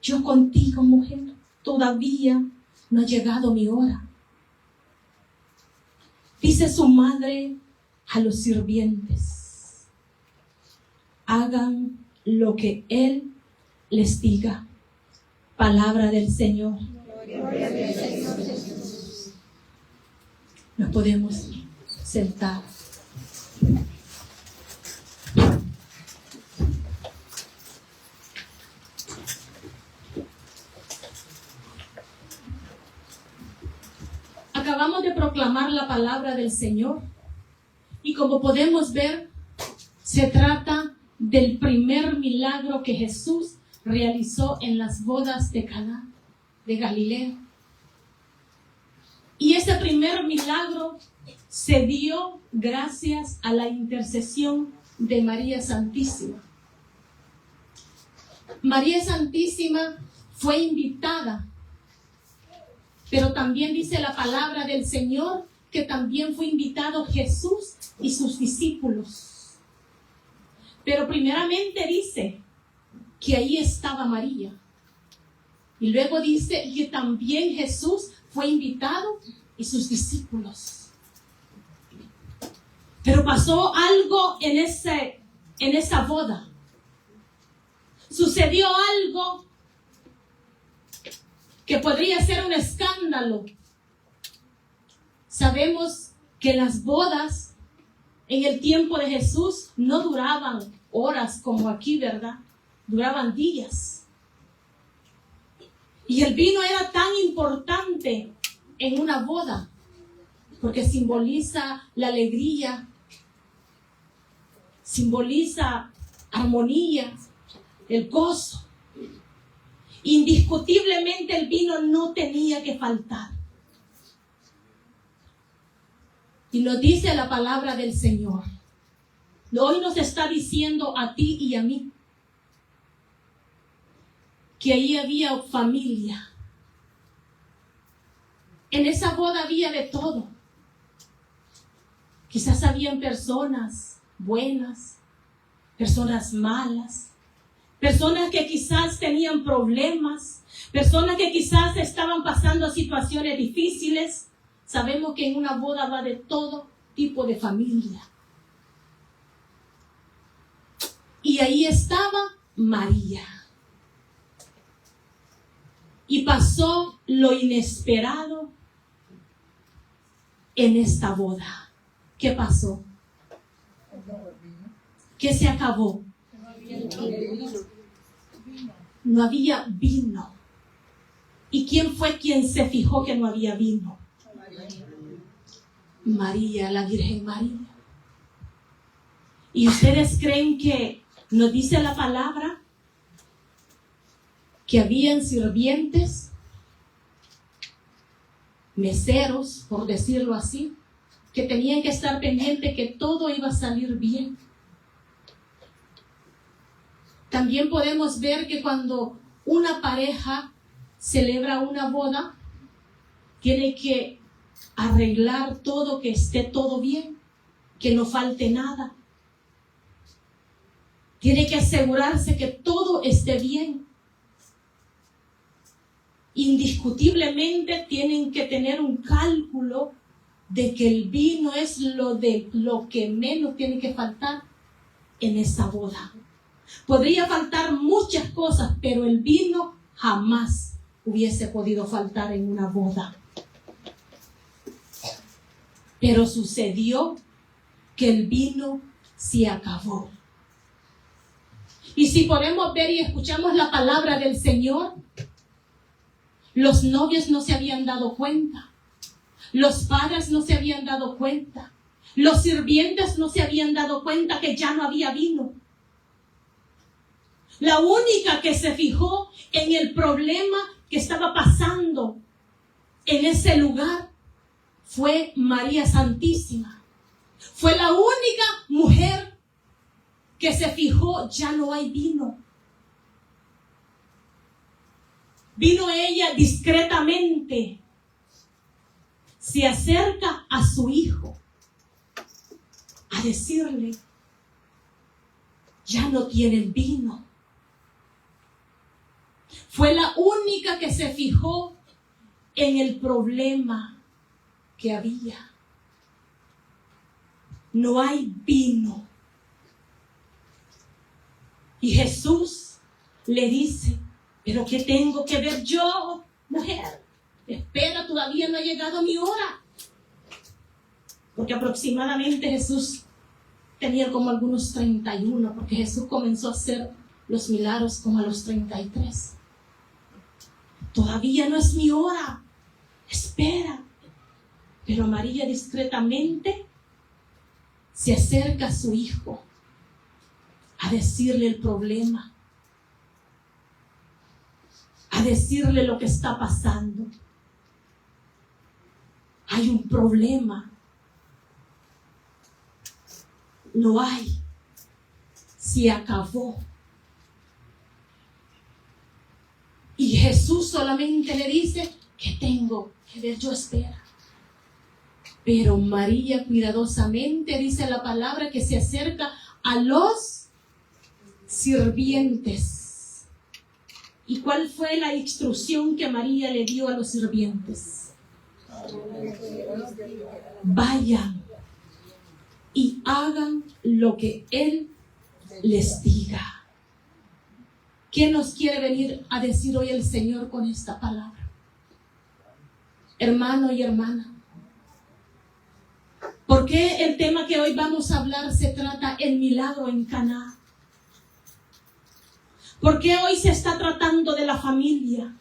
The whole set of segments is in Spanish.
yo contigo, mujer, todavía no ha llegado mi hora. Dice su madre a los sirvientes: hagan lo que Él les diga. Palabra del Señor. Gloria al Señor Jesús. Nos podemos sentar. Acabamos de proclamar la palabra del Señor y como podemos ver, se trata del primer milagro que Jesús realizó en las bodas de Caná de Galilea. Y ese primer milagro se dio gracias a la intercesión de María Santísima. María Santísima fue invitada, pero también dice la palabra del Señor que también fue invitado Jesús y sus discípulos. Pero primeramente dice que ahí estaba María. Y luego dice que también Jesús fue invitado y sus discípulos. Pero pasó algo en esa boda. Sucedió algo que podría ser un escándalo. Sabemos que las bodas en el tiempo de Jesús no duraban horas como aquí, ¿verdad? Duraban días. Y el vino era tan importante en una boda, porque simboliza la alegría, simboliza armonía, el gozo. Indiscutiblemente el vino no tenía que faltar. Y nos dice la palabra del Señor. Hoy nos está diciendo a ti y a mí que ahí había familia. En esa boda había de todo. Quizás habían personas buenas, personas malas, personas que quizás tenían problemas, personas que quizás estaban pasando situaciones difíciles. Sabemos que en una boda va de todo tipo de familia. Y ahí estaba María. Y pasó lo inesperado en esta boda. ¿Qué pasó? ¿Qué se acabó? No había vino. ¿Y quién fue quien se fijó que no había vino? María, la Virgen María. ¿Y ustedes creen que nos dice la palabra que habían sirvientes, meseros, por decirlo así, que tenían que estar pendientes que todo iba a salir bien? También podemos ver que cuando una pareja celebra una boda, tiene que arreglar todo, que esté todo bien, que no falte nada. Tiene que asegurarse que todo esté bien. Indiscutiblemente tienen que tener un cálculo de que el vino es lo que menos tiene que faltar en esa boda. Podría faltar muchas cosas, pero el vino jamás hubiese podido faltar en una boda. Pero sucedió que el vino se acabó. Y si podemos ver y escuchamos la palabra del Señor, los novios no se habían dado cuenta. Los padres no se habían dado cuenta. Los sirvientes no se habían dado cuenta que ya no había vino. La única que se fijó en el problema que estaba pasando en ese lugar fue María Santísima. Fue la única mujer que se fijó: ya no hay vino. Vino ella discretamente, se acerca a su hijo a decirle: ya no tienen vino. Fue la única que se fijó en el problema que había. No hay vino. Y Jesús le dice, ¿pero qué tengo que ver yo, mujer? Espera, todavía no ha llegado mi hora. Porque aproximadamente Jesús tenía como algunos 31, porque Jesús comenzó a hacer los milagros como a los 33. Todavía no es mi hora. Espera. Pero María discretamente se acerca a su hijo a decirle el problema, a decirle lo que está pasando. Hay un problema. Lo hay. Se acabó. Y Jesús solamente le dice, ¿qué tengo que ver yo? Espera. Pero María cuidadosamente, dice la palabra, que se acerca a los sirvientes. ¿Y cuál fue la instrucción que María le dio a los sirvientes? Vayan y hagan lo que Él les diga. ¿Qué nos quiere venir a decir hoy el Señor con esta palabra? Hermano y hermana, ¿por qué el tema que hoy vamos a hablar se trata el milagro en Caná? ¿Por qué hoy se está tratando de la familia?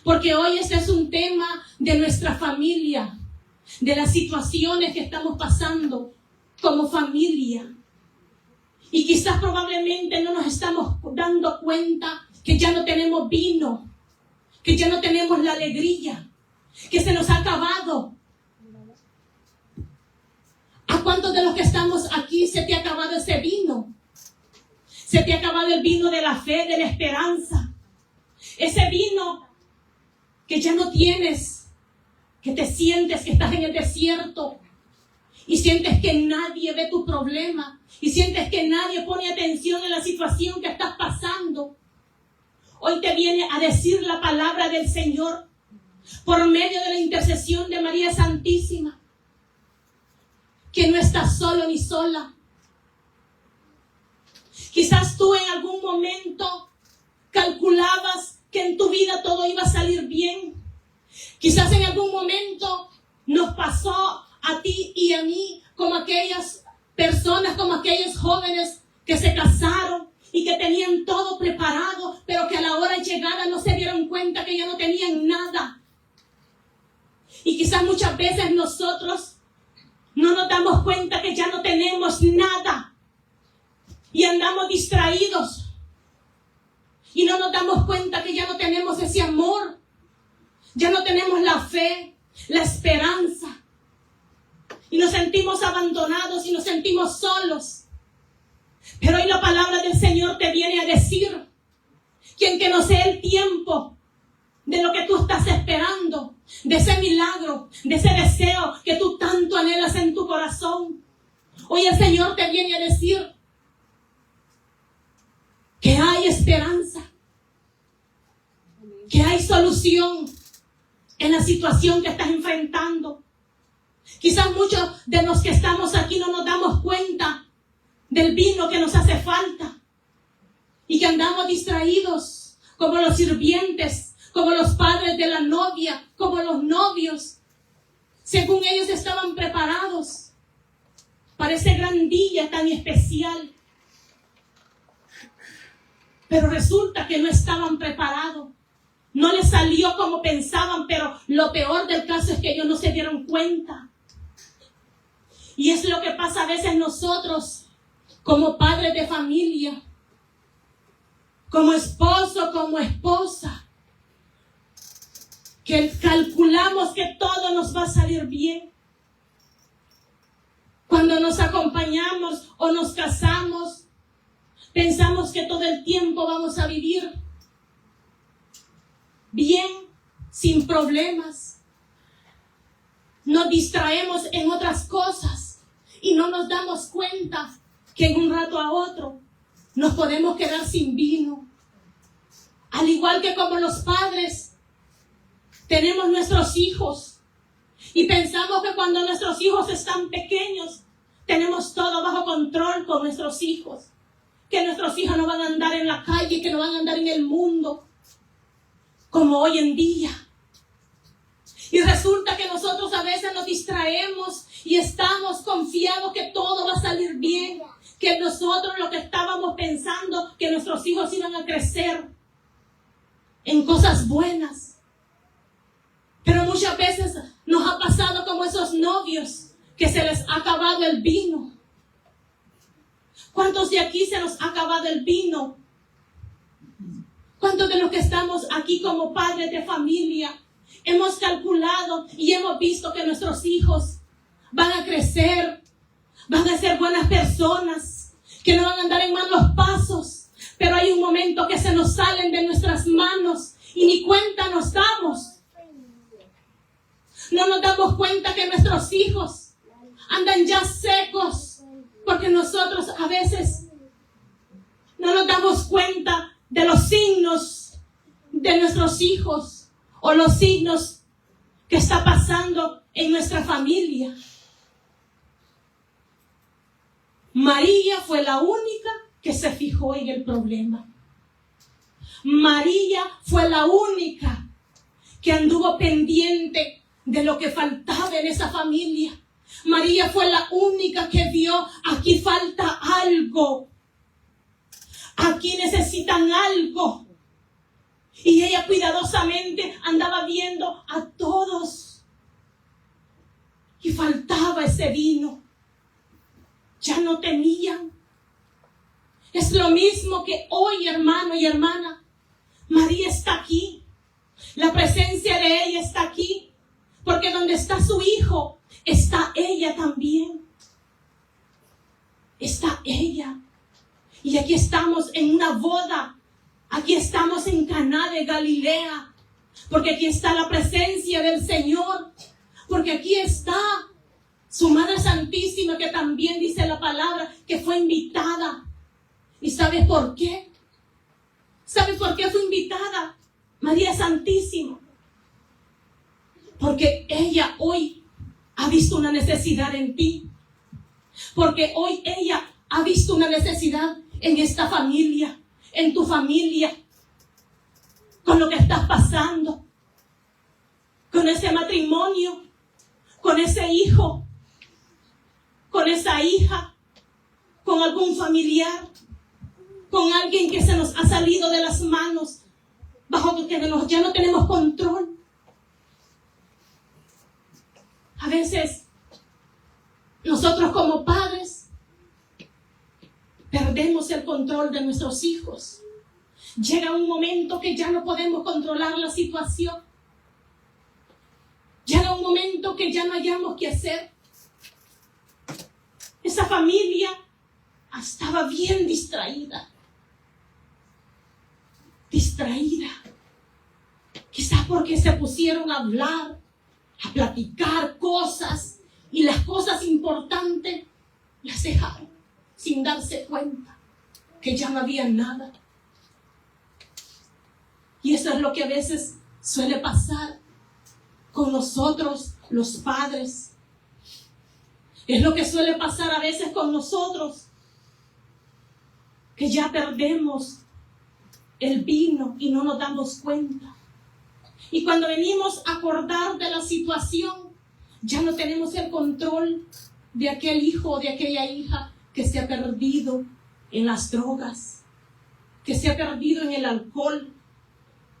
Porque hoy este es un tema de nuestra familia, de las situaciones que estamos pasando como familia. Y quizás probablemente no nos estamos dando cuenta que ya no tenemos vino, que ya no tenemos la alegría, que se nos ha acabado. ¿A cuántos de los que estamos aquí se te ha acabado ese vino? Se te ha acabado el vino de la fe, de la esperanza. Ese vino que ya no tienes, que te sientes que estás en el desierto y sientes que nadie ve tu problema y sientes que nadie pone atención en la situación que estás pasando. Hoy te viene a decir la palabra del Señor por medio de la intercesión de María Santísima, que no estás solo ni sola. Quizás tú en algún momento calculabas que en tu vida todo iba a salir bien. Quizás en algún momento nos pasó a ti y a mí como aquellas personas, como aquellos jóvenes que se casaron y que tenían todo preparado, pero que a la hora de llegada no se dieron cuenta que ya no tenían nada. Y quizás muchas veces nosotros no nos damos cuenta que ya no tenemos nada y andamos distraídos y no nos damos cuenta que ya no tenemos ese amor, ya no tenemos la fe, la esperanza, y nos sentimos abandonados y nos sentimos solos. Pero hoy la palabra del Señor te viene a decir que no sea el tiempo de lo que tú estás esperando, de ese milagro, de ese deseo que tú tanto anhelas en tu corazón. Hoy el Señor te viene a decir que hay esperanza, que hay solución en la situación que estás enfrentando. Quizás muchos de los que estamos aquí no nos damos cuenta del vino que nos hace falta y que andamos distraídos como los sirvientes, como los padres de la novia, como los novios. Según ellos estaban preparados para ese gran día tan especial, pero resulta que no estaban preparados. No les salió como pensaban, pero lo peor del caso es que ellos no se dieron cuenta. Y es lo que pasa a veces nosotros, como padres de familia, como esposo, como esposa, que calculamos que todo nos va a salir bien. Cuando nos acompañamos o nos casamos, pensamos que todo el tiempo vamos a vivir bien, sin problemas. Nos distraemos en otras cosas y no nos damos cuenta que en un rato a otro nos podemos quedar sin vino. Al igual que como los padres, tenemos nuestros hijos y pensamos que cuando nuestros hijos están pequeños, tenemos todo bajo control con nuestros hijos. Que nuestros hijos no van a andar en la calle, que no van a andar en el mundo, como hoy en día. Y resulta que nosotros a veces nos distraemos y estamos confiados que todo va a salir bien, que nosotros lo que estábamos pensando, que nuestros hijos iban a crecer en cosas buenas. Pero muchas veces nos ha pasado como esos novios que se les ha acabado el vino. ¿Cuántos de aquí se nos ha acabado el vino? ¿Cuántos de los que estamos aquí como padres de familia hemos calculado y hemos visto que nuestros hijos van a crecer, van a ser buenas personas, que no van a andar en malos pasos, pero hay un momento que se nos salen de nuestras manos y ni cuenta nos damos? No nos damos cuenta que nuestros hijos andan ya secos, porque nosotros a veces no nos damos cuenta de los signos de nuestros hijos o los signos que está pasando en nuestra familia. María fue la única que se fijó en el problema. María fue la única que anduvo pendiente de lo que faltaba en esa familia. María fue la única que vio, aquí falta algo, aquí necesitan algo. Y ella cuidadosamente andaba viendo a todos. Y faltaba ese vino. Ya no tenían. Es lo mismo que hoy, hermano y hermana. María está aquí. La presencia de ella está aquí. Porque donde está su hijo, está ella también. Está ella. Y aquí estamos en una boda. Aquí estamos en Caná de Galilea. Porque aquí está la presencia del Señor. Porque aquí está su Madre Santísima, que también dice la palabra que fue invitada. ¿Y sabes por qué? ¿Sabes por qué fue invitada? María Santísima. Porque ella hoy ha visto una necesidad en ti. Porque hoy ella ha visto una necesidad en esta familia, en tu familia, con lo que estás pasando, con ese matrimonio, con ese hijo, con esa hija, con algún familiar, con alguien que se nos ha salido de las manos, bajo que ya no tenemos control. A veces, nosotros como padres, perdemos el control de nuestros hijos. Llega un momento que ya no podemos controlar la situación. Llega un momento que ya no hayamos qué hacer. Esa familia estaba bien distraída. Distraída. Quizás porque se pusieron a hablar, a platicar cosas, y las cosas importantes las dejaron sin darse cuenta que ya no había nada. Y eso es lo que a veces suele pasar con nosotros, los padres. Es lo que suele pasar a veces con nosotros, que ya perdemos el vino y no nos damos cuenta. Y cuando venimos a acordar de la situación, ya no tenemos el control de aquel hijo o de aquella hija que se ha perdido en las drogas, que se ha perdido en el alcohol,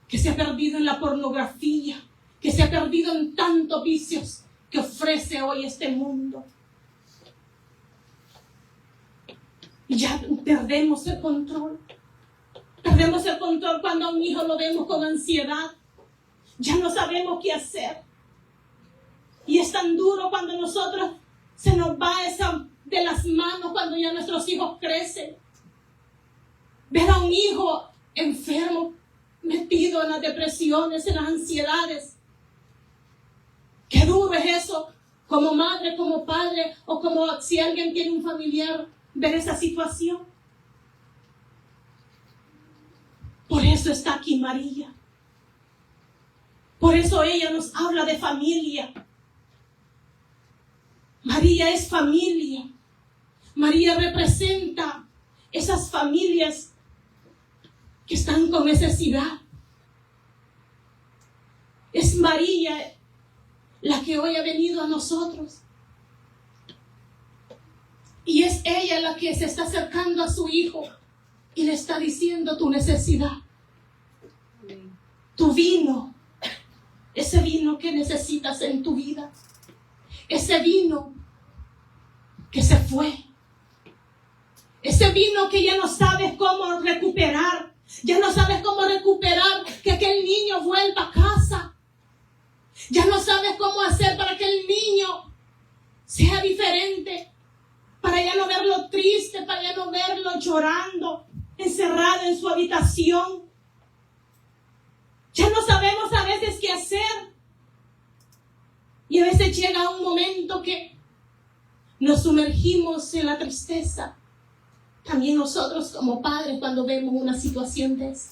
que se ha perdido en la pornografía, que se ha perdido en tantos vicios que ofrece hoy este mundo. Y ya perdemos el control. Perdemos el control cuando a un hijo lo vemos con ansiedad. Ya no sabemos qué hacer. Y es tan duro cuando nosotros se nos va esa de las manos cuando ya nuestros hijos crecen. Ver a un hijo enfermo, metido en las depresiones, en las ansiedades. Qué duro es eso, como madre, como padre, o como si alguien tiene un familiar, ver esa situación. Por eso eso está aquí María. Por eso ella nos habla de familia. María es familia. María representa esas familias que están con necesidad. Es María la que hoy ha venido a nosotros. Y es ella la que se está acercando a su hijo y le está diciendo tu necesidad. Tu vino. Ese vino que necesitas en tu vida. Ese vino que se fue. Ese vino que ya no sabes cómo recuperar. Ya no sabes cómo recuperar que aquel niño vuelva a casa. Ya no sabes cómo hacer para que el niño sea diferente. Para ya no verlo triste, para ya no verlo llorando, encerrado en su habitación. Ya no sabemos a veces qué hacer. Y a veces llega un momento que nos sumergimos en la tristeza. También nosotros como padres cuando vemos una situación de esa.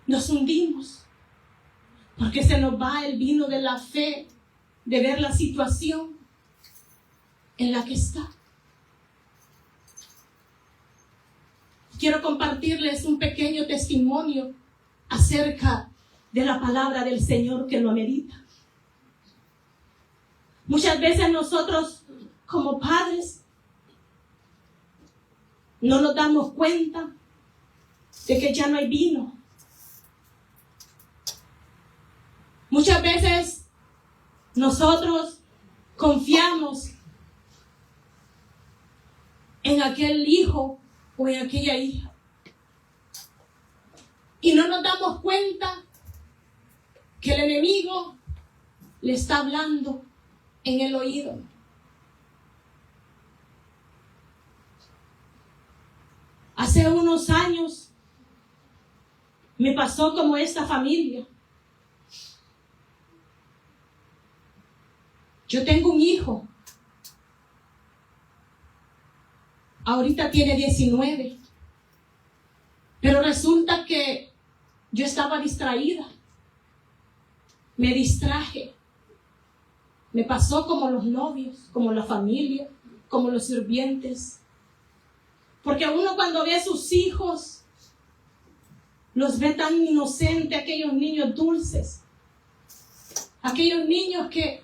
Nos hundimos. Porque se nos va el vino de la fe, de ver la situación en la que está. Quiero compartirles un pequeño testimonio acerca de la palabra del Señor que lo amerita. Muchas veces nosotros como padres no nos damos cuenta de que ya no hay vino. Muchas veces nosotros confiamos en aquel hijo o en aquella hija y no nos damos cuenta que el enemigo le está hablando en el oído. Hace unos años me pasó como esta familia. Yo tengo un hijo. Ahorita tiene 19. Pero resulta que yo estaba distraída. Me distraje. Me pasó como los novios, como la familia, como los sirvientes. Porque uno cuando ve a sus hijos, los ve tan inocentes, aquellos niños dulces. Aquellos niños que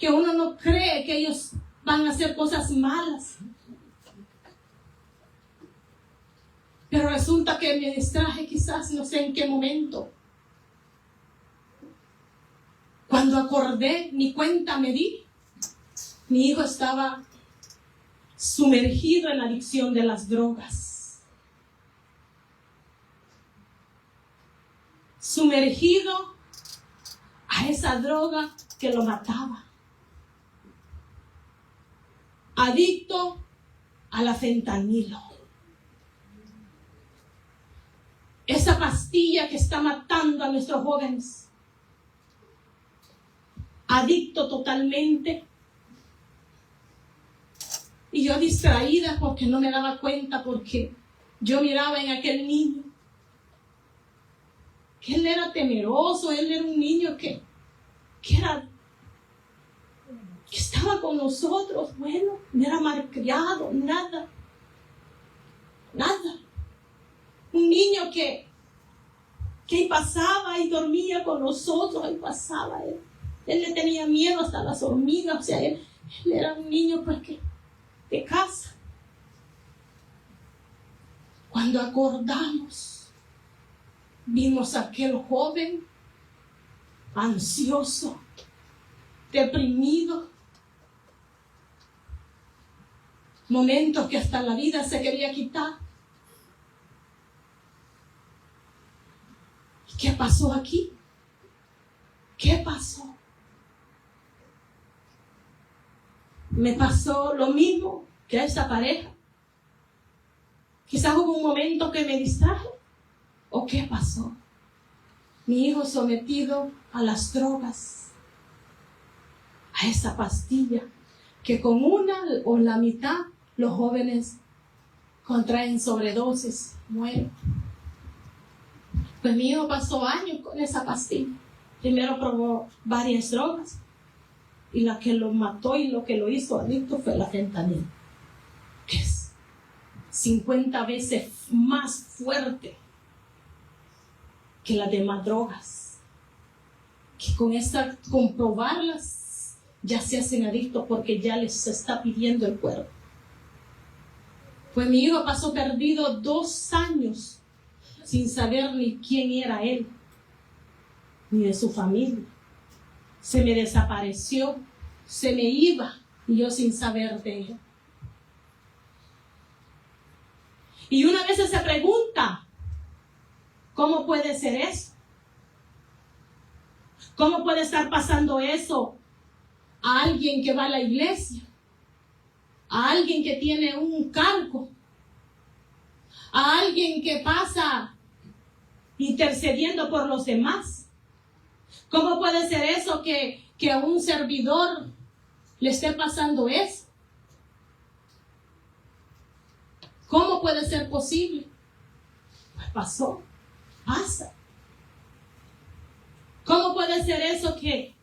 uno no cree que ellos van a hacer cosas malas. Pero resulta que me distraje quizás, no sé en qué momento. Cuando acordé, ni cuenta me di. Mi hijo estaba sumergido en la adicción de las drogas. Sumergido a esa droga que lo mataba. Adicto a la fentanilo. Esa pastilla que está matando a nuestros jóvenes. Adicto totalmente. Y yo distraída porque no me daba cuenta, porque yo miraba en aquel niño que él era temeroso, él era un niño que estaba con nosotros, bueno, no era malcriado, nada. Un niño que pasaba y dormía con nosotros, ahí pasaba él. Él le tenía miedo hasta las hormigas, o sea, él era un niño pues que de casa. Cuando acordamos, vimos a aquel joven ansioso, deprimido, momentos que hasta la vida se quería quitar. ¿Qué pasó aquí? ¿Qué pasó? Me pasó lo mismo que a esa pareja. Quizás hubo un momento que me distraje. ¿O qué pasó? Mi hijo sometido a las drogas, a esa pastilla, que con una o la mitad los jóvenes contraen sobredosis, mueren. Pues mi hijo pasó años con esa pastilla. Primero probó varias drogas y la que lo mató y lo que lo hizo adicto fue la fentanila, que es 50 veces más fuerte que las demás drogas, que con probarlas ya se hacen adictos porque ya les está pidiendo el cuerpo. Pues mi hijo pasó perdido 2 años sin saber ni quién era él, ni de su familia. Se me desapareció, se me iba y yo sin saber de él. Y una vez se pregunta, ¿cómo puede ser eso? ¿Cómo puede estar pasando eso a alguien que va a la iglesia? A alguien que tiene un cargo, a alguien que pasa intercediendo por los demás. ¿Cómo puede ser eso que a un servidor le esté pasando eso? ¿Cómo puede ser posible? Pues pasó, pasa. ¿Cómo puede ser eso que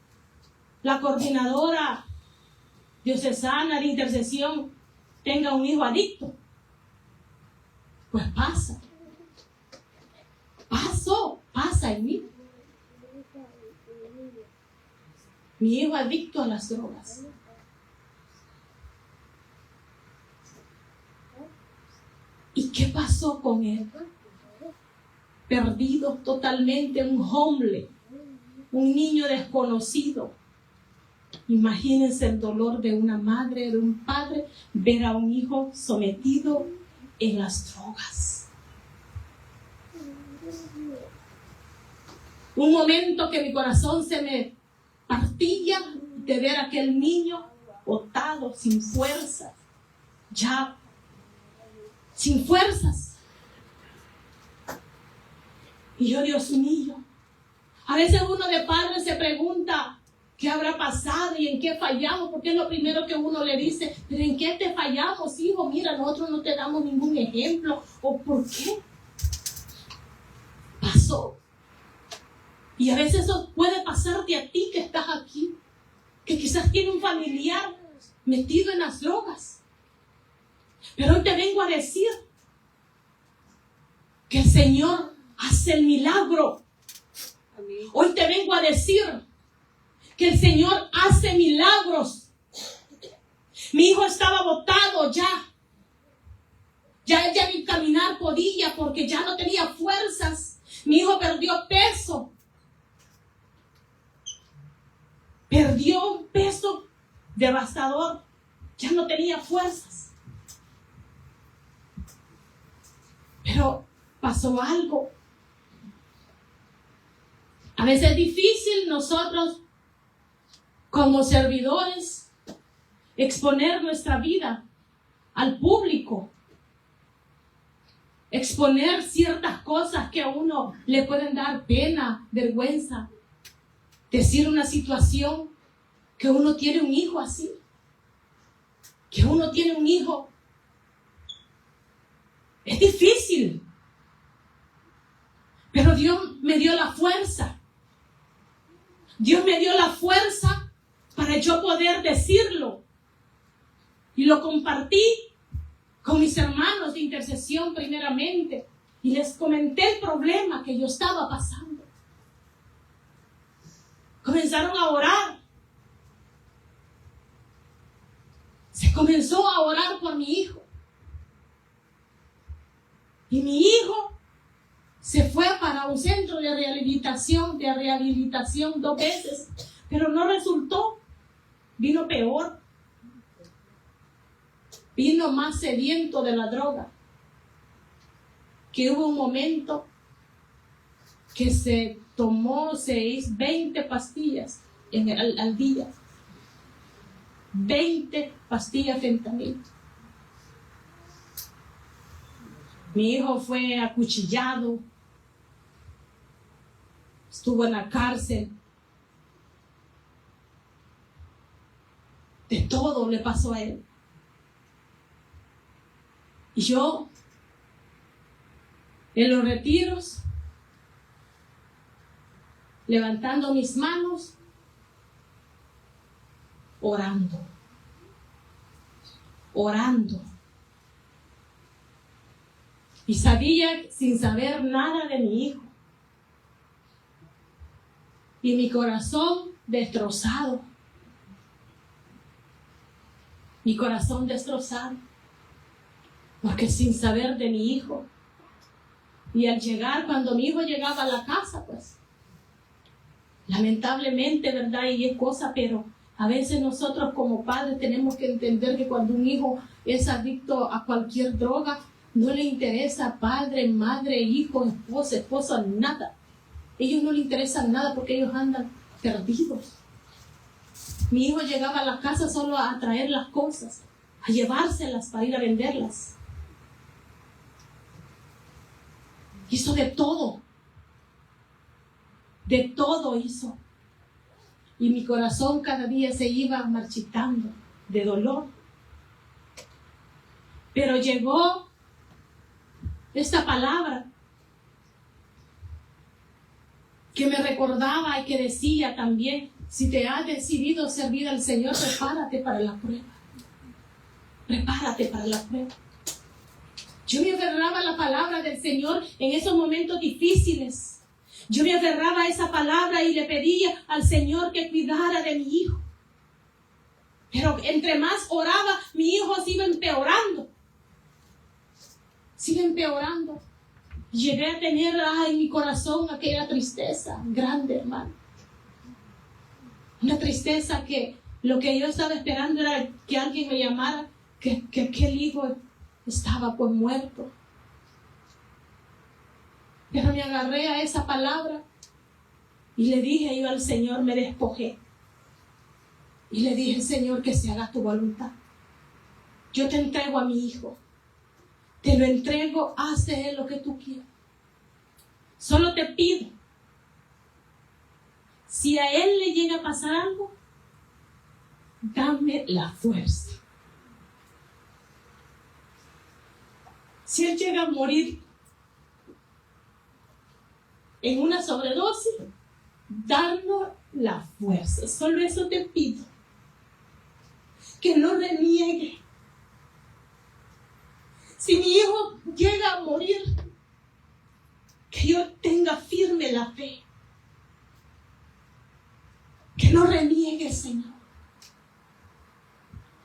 la coordinadora diocesana de intercesión tenga un hijo adicto? Pues pasa. Pasa en mí. Mi hijo adicto a las drogas. ¿Y qué pasó con él? Perdido totalmente, un hombre, un niño desconocido. Imagínense el dolor de una madre, de un padre, ver a un hijo sometido en las drogas. Un momento que mi corazón se me partía de ver a aquel niño botado, sin fuerzas, ya sin fuerzas. Y yo, Dios mío, a veces uno de padre se pregunta, ¿qué habrá pasado y en qué fallamos? Porque es lo primero que uno le dice, pero ¿en qué te fallamos, hijo? Mira, nosotros no te damos ningún ejemplo. ¿O por qué? Pasó. Y a veces eso puede pasarte a ti que estás aquí, que quizás tiene un familiar metido en las drogas. Pero hoy te vengo a decir que el Señor hace el milagro. Hoy te vengo a decir que el Señor hace milagros. Mi hijo estaba botado ya. Ya él ya ni caminar podía porque ya no tenía fuerzas. Mi hijo perdió peso. Perdió un peso devastador. Ya no tenía fuerzas. Pero pasó algo. A veces es difícil nosotros, como servidores, exponer nuestra vida al público. Exponer ciertas cosas que a uno le pueden dar pena, vergüenza. Decir una situación que uno tiene un hijo así. Que uno tiene un hijo. Es difícil. Pero Dios me dio la fuerza. Dios me dio la fuerza para yo poder decirlo. Y lo compartí con mis hermanos de intercesión primeramente. Y les comenté el problema que yo estaba pasando. Comenzaron a orar. Se comenzó a orar por mi hijo. Y mi hijo se fue para un centro de rehabilitación 2 veces, pero no resultó. Vino peor. Vino más sediento de la droga. Que hubo un momento que se tomó 20 pastillas al día. 20 pastillas fentanil. Mi hijo fue acuchillado. Estuvo en la cárcel. De todo le pasó a él. Y yo, en los retiros, levantando mis manos, orando. Y sabía, sin saber nada de mi hijo. Y mi corazón destrozado. Mi corazón destrozado. Porque sin saber de mi hijo. Y al llegar, cuando mi hijo llegaba a la casa, pues, lamentablemente, ¿verdad? Y es cosa, pero a veces nosotros como padres tenemos que entender que cuando un hijo es adicto a cualquier droga, no le interesa padre, madre, hijo, esposa, nada. Ellos no les interesan nada porque ellos andan perdidos. Mi hijo llegaba a la casa solo a traer las cosas, a llevárselas para ir a venderlas. Hizo de todo hizo. Y mi corazón cada día se iba marchitando de dolor. Pero llegó esta palabra que me recordaba y que decía también: si te has decidido servir al Señor, prepárate para la prueba. Prepárate para la prueba. Yo me aferraba a la palabra del Señor en esos momentos difíciles. Yo me aferraba a esa palabra y le pedía al Señor que cuidara de mi hijo. Pero entre más oraba, mi hijo se iba empeorando. Llegué a tener en mi corazón aquella tristeza grande, hermano. Una tristeza que lo que yo estaba esperando era que alguien me llamara, que aquel hijo estaba pues muerto. Pero me agarré a esa palabra y le dije yo al Señor, me despojé. Y le dije: Señor, que se haga tu voluntad. Yo te entrego a mi hijo. Te lo entrego, haz de él lo que tú quieras. Solo te pido, si a él le llega a pasar algo, dame la fuerza. Si él llega a morir en una sobredosis, darnos la fuerza. Solo eso te pido. Que no reniegue. Si mi hijo llega a morir, que yo tenga firme la fe. Que no reniegue, Señor.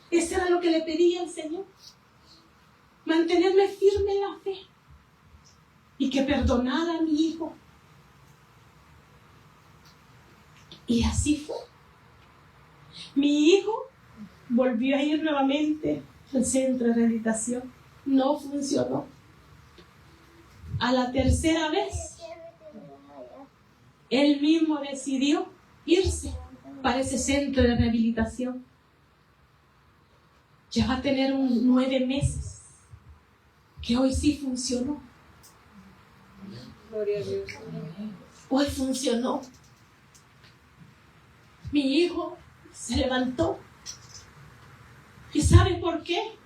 Eso era lo que le pedía al Señor. Mantenerme firme en la fe. Y que perdonara a mi hijo. Y así fue. Mi hijo volvió a ir nuevamente al centro de rehabilitación. No funcionó. A la tercera vez, él mismo decidió irse para ese centro de rehabilitación. Ya va a tener 9 meses, que hoy sí funcionó. Gloria a Dios. Hoy funcionó. Mi hijo se levantó. ¿Y sabe por qué?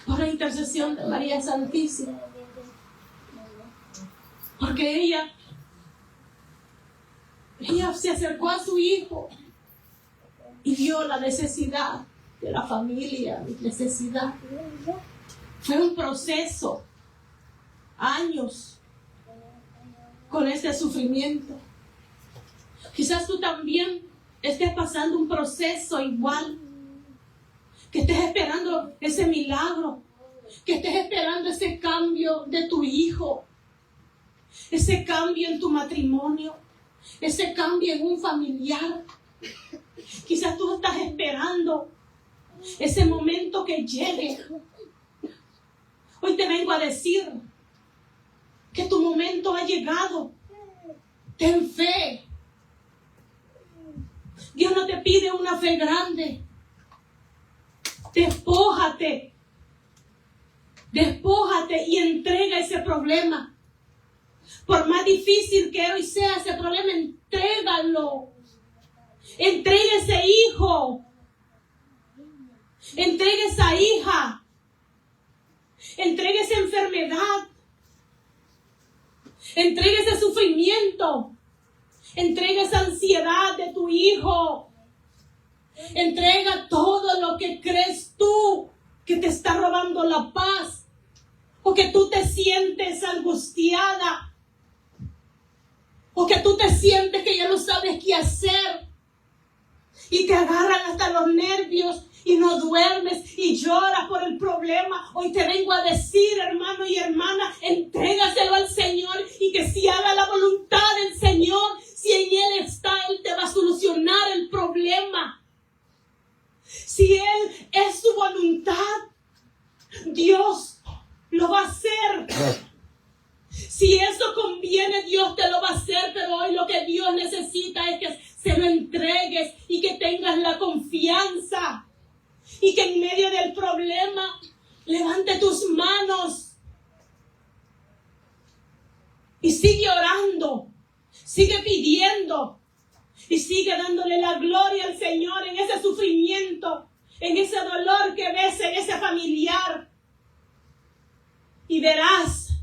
Por la intercesión de María Santísima. Porque ella se acercó a su hijo y vio la necesidad de la familia, mi necesidad. Fue un proceso, años, con este sufrimiento. Quizás tú también estés pasando un proceso igual, que estés esperando ese milagro, que estés esperando ese cambio de tu hijo, ese cambio en tu matrimonio, ese cambio en un familiar. Quizás tú estás esperando ese momento que llegue. Hoy te vengo a decir que tu momento ha llegado. Ten fe. Dios no te pide una fe grande. Despójate y entrega ese problema. Por más difícil que hoy sea ese problema, entrégalo. Entrega ese hijo. Entrega esa hija. Entrega esa enfermedad. Entrega ese sufrimiento. Entrega esa ansiedad de tu hijo. Entrega todo lo que crees tú que te está robando la paz. O que tú te sientes angustiada. O que tú te sientes que ya no sabes qué hacer. Y te agarran hasta los nervios. Y no duermes y lloras por el problema. Hoy te vengo a decir, hermano y hermana, entrégaselo al Señor y que si haga la voluntad del Señor, si en Él está, Él te va a solucionar el problema. Si Él es su voluntad, Dios lo va a hacer. Si eso conviene, Dios te lo va a hacer, pero hoy lo que Dios necesita es que se lo entregues y que tengas la confianza. Y que en medio del problema levante tus manos y sigue orando, sigue pidiendo y sigue dándole la gloria al Señor en ese sufrimiento, en ese dolor que ves en ese familiar. Y verás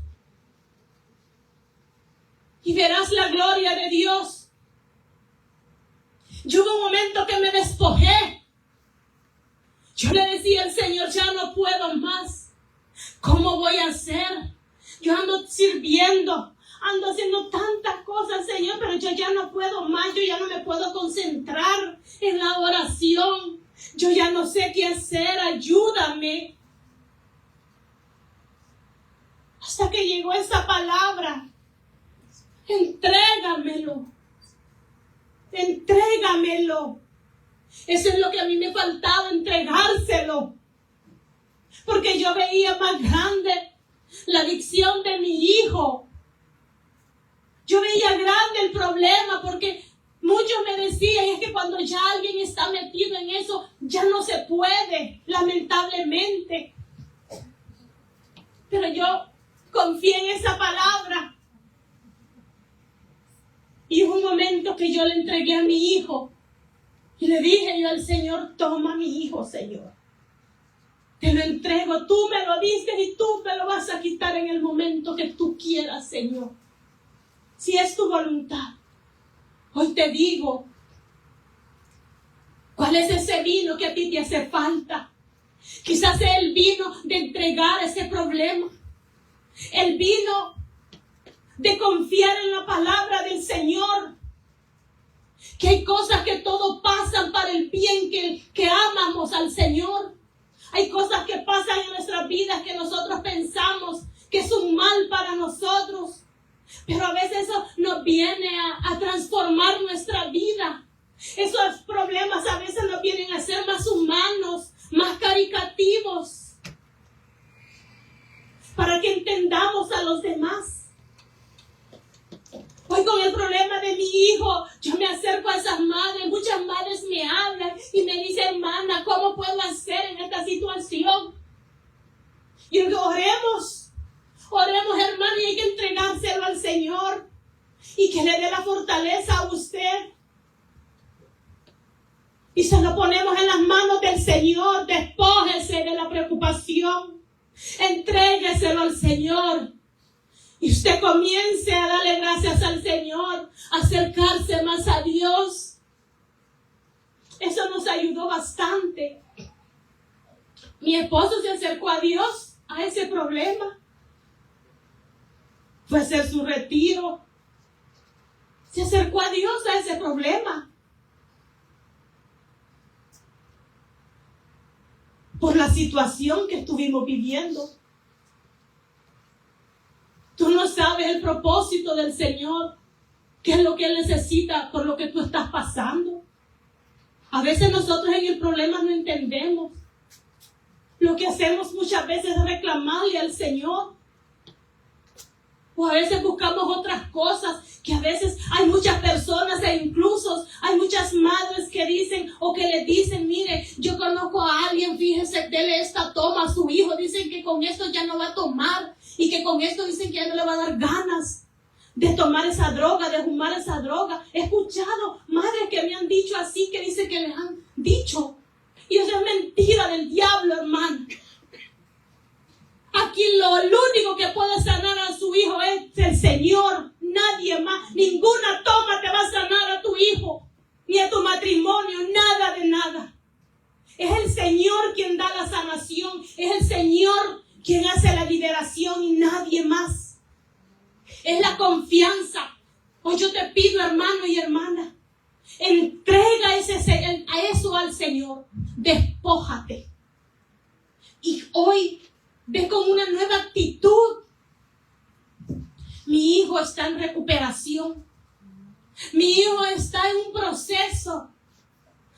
la gloria de Dios. Yo hubo un momento que me despojé. Yo le decía al Señor, ya no puedo más. ¿Cómo voy a hacer? Yo ando sirviendo, ando haciendo tantas cosas, Señor, pero yo ya no puedo más. Yo ya no me puedo concentrar en la oración. Yo ya no sé qué hacer, ayúdame. Hasta que llegó esa palabra. Entrégamelo. Entrégamelo. Eso es lo que a mí me faltaba, entregárselo. Porque yo veía más grande la adicción de mi hijo. Yo veía grande el problema porque muchos me decían, es que cuando ya alguien está metido en eso, ya no se puede, lamentablemente. Pero yo confié en esa palabra. Y hubo un momento que yo le entregué a mi hijo. Y le dije yo al Señor, toma mi hijo, Señor. Te lo entrego, tú me lo diste y tú me lo vas a quitar en el momento que tú quieras, Señor. Si es tu voluntad. Hoy te digo, ¿cuál es ese vino que a ti te hace falta? Quizás sea el vino de entregar ese problema. El vino de confiar en la palabra del Señor. Que hay cosas que todo pasan para el bien que amamos al Señor. Hay cosas que pasan en nuestras vidas que nosotros pensamos que es un mal para nosotros. Pero a veces eso nos viene a transformar nuestra vida. Esos problemas a veces nos vienen a ser más humanos, más caritativos. Para que entendamos a los demás. Hoy con el problema de mi hijo, yo me acerco a esas madres. Muchas madres me hablan y me dicen, hermana, ¿cómo puedo hacer en esta situación? Y yo digo, oremos, hermano, y hay que entregárselo al Señor. Y que le dé la fortaleza a usted. Y se lo ponemos en las manos del Señor. Despójese de la preocupación. Entrégueselo al Señor. Y usted comience a darle gracias al Señor, a acercarse más a Dios. Eso nos ayudó bastante. Mi esposo se acercó a Dios a ese problema. Fue a hacer su retiro. Se acercó a Dios a ese problema. Por la situación que estuvimos viviendo. Tú no sabes el propósito del Señor, qué es lo que Él necesita por lo que tú estás pasando. A veces nosotros en el problema no entendemos. Lo que hacemos muchas veces es reclamarle al Señor. O a veces buscamos otras cosas, que a veces hay muchas personas e incluso hay muchas madres que dicen o que le dicen, mire, yo conozco a alguien, fíjese, dele esta toma a su hijo, dicen que con esto ya no va a tomar y que con esto dicen que ya no le va a dar ganas de tomar esa droga, de fumar esa droga. He escuchado madres que me han dicho así, que dicen que les han dicho. Y eso es mentira del diablo, hermano. Aquí el único que puede sanar a su hijo es el Señor. Nadie más. Ninguna toma te va a sanar a tu hijo, ni a tu matrimonio, nada de nada. Es el Señor quien da la sanación. Es el Señor quien hace la liberación y nadie más. Es la confianza. Hoy yo te pido, hermano y hermana, entrega eso al Señor. Despójate. Y hoy ve con una nueva actitud. Mi hijo está en recuperación. Mi hijo está en un proceso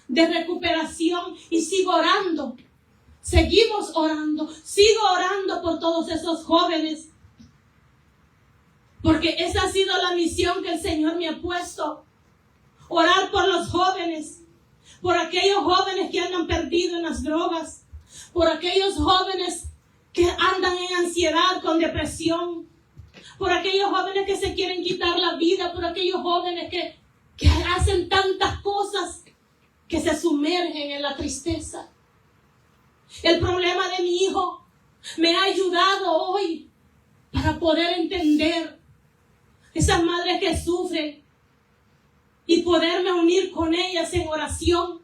de recuperación y sigo orando. Seguimos orando. Sigo orando por todos esos jóvenes. Porque esa ha sido la misión que el Señor me ha puesto. Orar por los jóvenes. Por aquellos jóvenes que andan perdidos en las drogas. Por aquellos jóvenes que andan en ansiedad, con depresión. Por aquellos jóvenes que se quieren quitar la vida. Por aquellos jóvenes que hacen tantas cosas que se sumergen en la tristeza. El problema de mi hijo me ha ayudado hoy para poder entender esas madres que sufren y poderme unir con ellas en oración.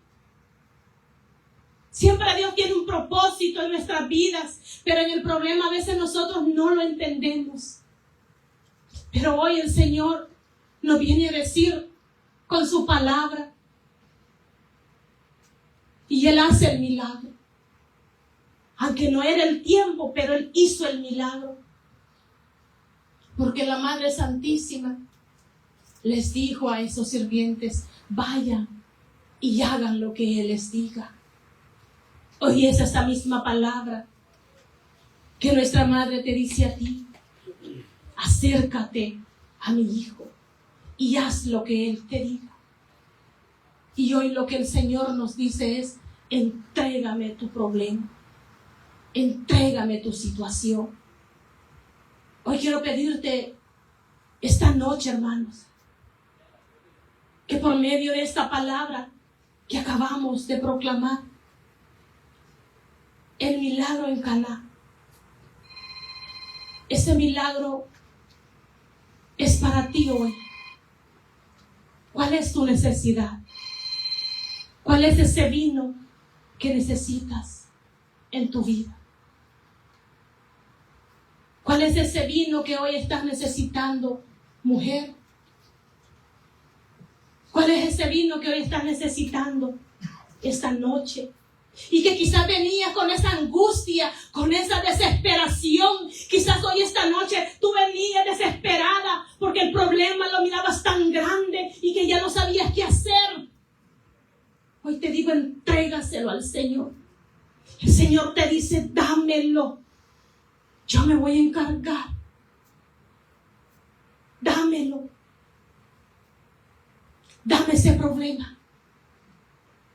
Siempre Dios tiene un propósito en nuestras vidas, pero en el problema a veces nosotros no lo entendemos. Pero hoy el Señor nos viene a decir con su palabra, y Él hace el milagro. Aunque no era el tiempo, pero Él hizo el milagro. Porque la Madre Santísima les dijo a esos sirvientes, vayan y hagan lo que Él les diga. Hoy es esa misma palabra que nuestra Madre te dice a ti. Acércate a mi hijo y haz lo que Él te diga. Y hoy lo que el Señor nos dice es, entrégame tu problema. Entrégame tu situación. Hoy quiero pedirte esta noche, hermanos, que por medio de esta palabra que acabamos de proclamar, el milagro en Caná, ese milagro es para ti hoy. ¿Cuál es tu necesidad? ¿Cuál es ese vino que necesitas en tu vida? ¿Cuál es ese vino que hoy estás necesitando, mujer? ¿Cuál es ese vino que hoy estás necesitando esta noche? Y que quizás venías con esa angustia, con esa desesperación. Quizás hoy esta noche tú venías desesperada porque el problema lo mirabas tan grande y que ya no sabías qué hacer. Hoy te digo, entrégaselo al Señor. El Señor te dice, dámelo. Yo me voy a encargar. Dámelo. Dame ese problema.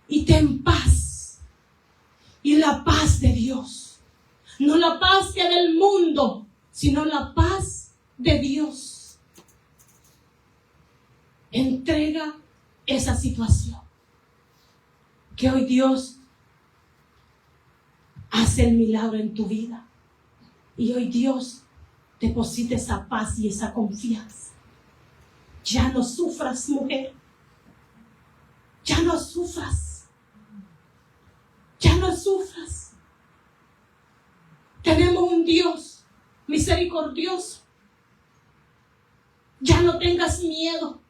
Y ten paz. Y la paz de Dios. No la paz que del mundo, sino la paz de Dios. Entrega esa situación. Que hoy Dios hace el milagro en tu vida. Y hoy Dios deposita esa paz y esa confianza. Ya no sufras, mujer. Ya no sufras. Ya no sufras. Tenemos un Dios misericordioso. Ya no tengas miedo.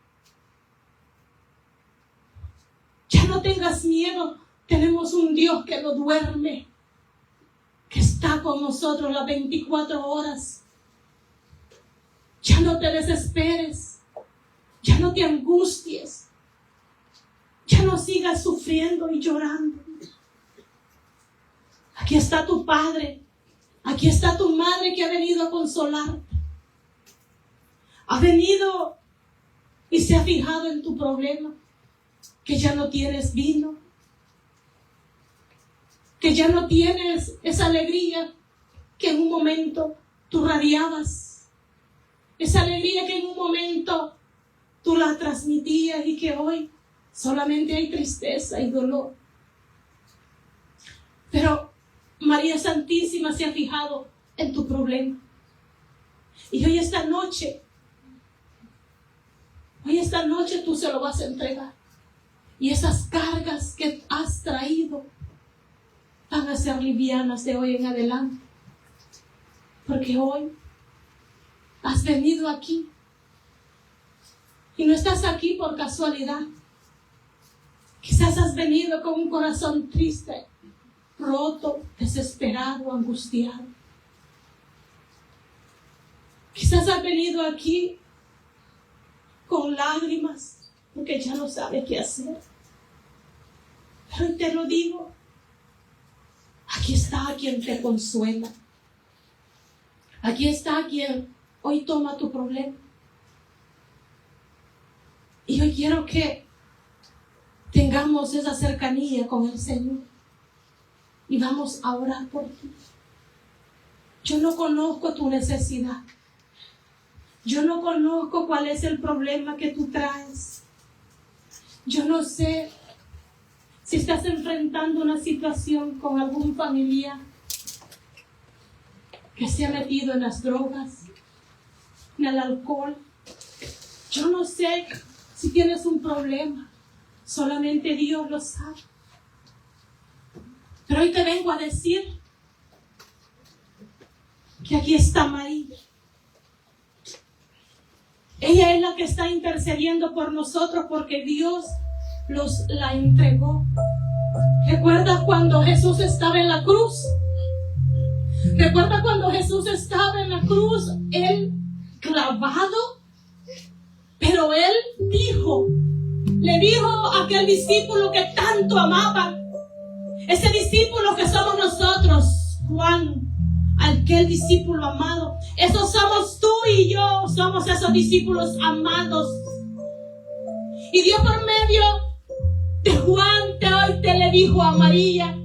Ya no tengas miedo. Tenemos un Dios que no duerme, que está con nosotros las 24 horas. Ya no te desesperes. Ya no te angusties. Ya no sigas sufriendo y llorando. Aquí está tu Padre. Aquí está tu Madre que ha venido a consolarte. Ha venido y se ha fijado en tu problema. Que ya no tienes vino. Que ya no tienes esa alegría que en un momento tú radiabas. Esa alegría que en un momento tú la transmitías y que hoy solamente hay tristeza y dolor. Pero María Santísima se ha fijado en tu problema. Y hoy esta noche tú se lo vas a entregar. Y esas cargas que has traído van a ser livianas de hoy en adelante. Porque hoy has venido aquí. Y no estás aquí por casualidad. Quizás has venido con un corazón triste, roto, desesperado, angustiado. Quizás has venido aquí con lágrimas porque ya no sabes qué hacer. Pero te lo digo, aquí está quien te consuela. Aquí está quien hoy toma tu problema. Y hoy quiero que tengamos esa cercanía con el Señor. Y vamos a orar por ti. Yo no conozco tu necesidad. Yo no conozco cuál es el problema que tú traes. Yo no sé si estás enfrentando una situación con algún familiar que se ha metido en las drogas, en el alcohol. Yo no sé si tienes un problema. Solamente Dios lo sabe. Pero hoy te vengo a decir que aquí está María. Ella es la que está intercediendo por nosotros porque Dios la entregó. ¿Recuerdas cuando Jesús estaba en la cruz? ¿Recuerda cuando Jesús estaba en la cruz? Él clavado. Pero Él le dijo a aquel discípulo que tanto amaba. Ese discípulo que somos nosotros, Juan, aquel discípulo amado. Esos somos tú y yo, somos esos discípulos amados. Y Dios por medio de Juan hoy te le dijo a María: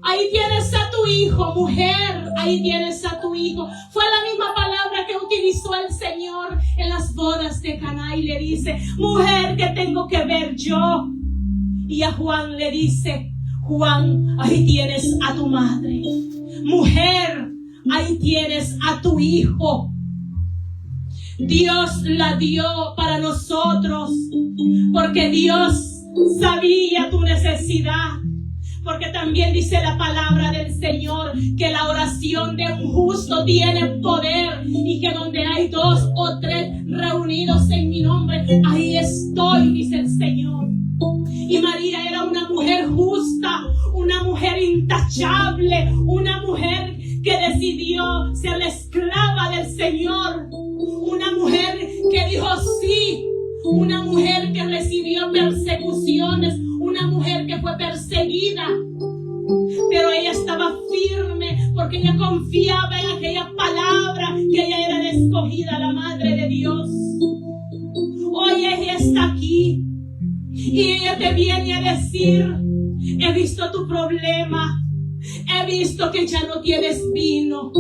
ahí tienes a tu hijo, mujer, ahí tienes a tu hijo. Fue la misma palabra que utilizó el Señor en las bodas de Caná y le dice: mujer, ¿qué tengo que ver yo? Y a Juan le dice: Juan, ahí tienes a tu madre. Mujer, ahí tienes a tu hijo. Dios la dio para nosotros porque Dios sabía tu necesidad. Porque también dice la palabra del Señor que la oración de un justo tiene poder y que donde hay 2 o 3 reunidos en mi nombre, ahí estoy, dice el Señor. Y María era una mujer justa, una mujer intachable, una mujer que decidió ser la esclava del Señor, una mujer que dijo sí, una mujer que recibió persecuciones, una mujer que fue perseguida, pero ella estaba firme porque ella confiaba en aquella palabra que ella era la escogida, la madre de Dios. Hoy ella está aquí y ella te viene a decir: he visto tu problema, he visto que ya no tienes vino,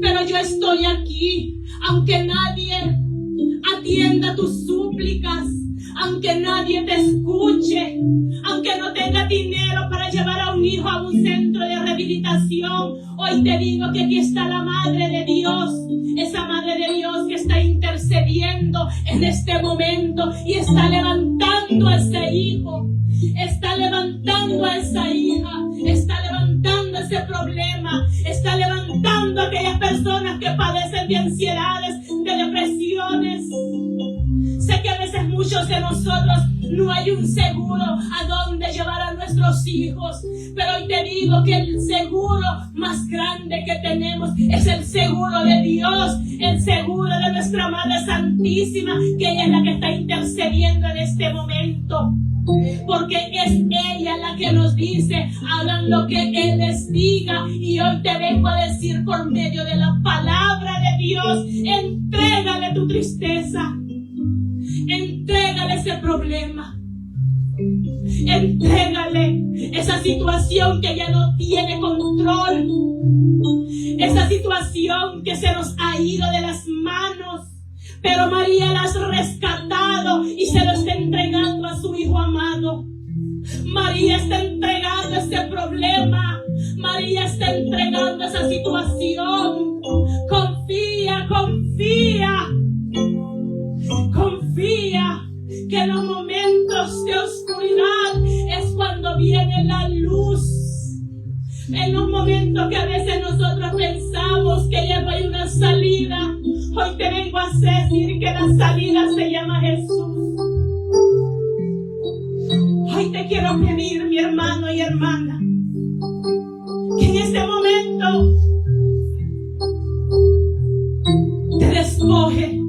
pero yo estoy aquí, aunque nadie atienda tus súplicas, aunque nadie te escuche, aunque no tenga dinero para llevar a un hijo a un centro de rehabilitación. Hoy te digo que aquí está la Madre de Dios, esa Madre de Dios que está intercediendo en este momento y está levantando a ese hijo, está levantando a esa hija, está levantando ese problema, está levantando a aquellas personas que padecen de ansiedades, de depresiones. Sé que a veces muchos de nosotros no hay un seguro a donde llevar a nuestros hijos, pero hoy te digo que el seguro más grande que tenemos es el seguro de Dios, el seguro de nuestra Madre Santísima, que ella es la que está intercediendo en este momento. Porque es ella la que nos dice: hagan lo que Él les diga. Y hoy te vengo a decir por medio de la palabra de Dios: entrégale tu tristeza, entrégale ese problema, entrégale esa situación que ya no tiene control, esa situación que se nos ha ido de las manos. Pero María la has rescatado y se lo está entregando a su hijo amado. María está entregando ese problema. María está entregando esa situación. confía. Confía que en los momentos de oscuridad es cuando viene la luz. En los momentos que a veces nosotros pensamos que ya no hay una salida, hoy te vengo a decir que la salida se llama Jesús. Hoy te quiero pedir, mi hermano y hermana, que en este momento te despoje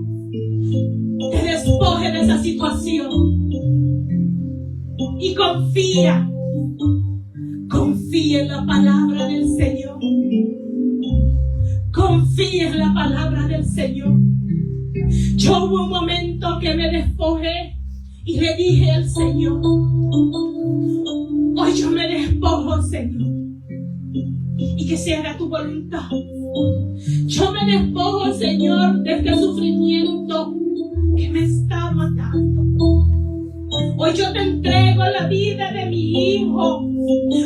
de esa situación y confía en la palabra del Señor. Confía en la palabra del Señor. Yo hubo un momento que me despojé y le dije al Señor: hoy yo me despojo, Señor, y que se haga tu voluntad. Yo me despojo, Señor, de este sufrimiento que me está matando. Hoy yo te entrego la vida de mi hijo.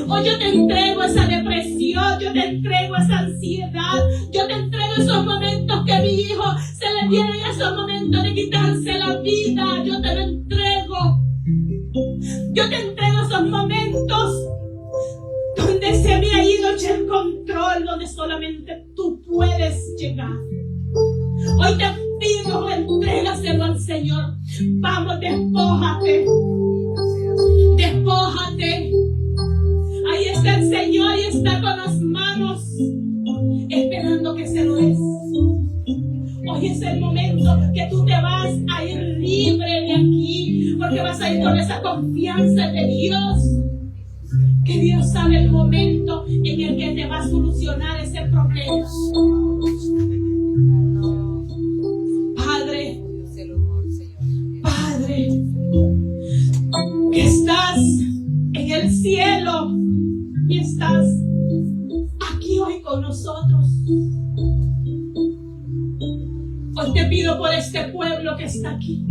Hoy yo te entrego esa depresión, yo te entrego esa ansiedad, yo te entrego esos momentos que a mi hijo se le vienen, esos momentos de quitarse la vida. Yo te lo entrego. Yo te entrego esos momentos donde se me ha ido ya el control, donde solamente tú puedes llegar. Hoy te pido, entrégaselo al Señor. Vamos, despójate. Despójate. Ahí está el Señor y está con las manos esperando que se lo des. Hoy es el momento que tú te vas a ir libre de aquí, porque vas a ir con esa confianza de Dios. Que Dios sabe el momento en el que te va a solucionar ese problema. Padre, que estás en el cielo y estás aquí hoy con nosotros. Hoy te pido por este pueblo que está aquí,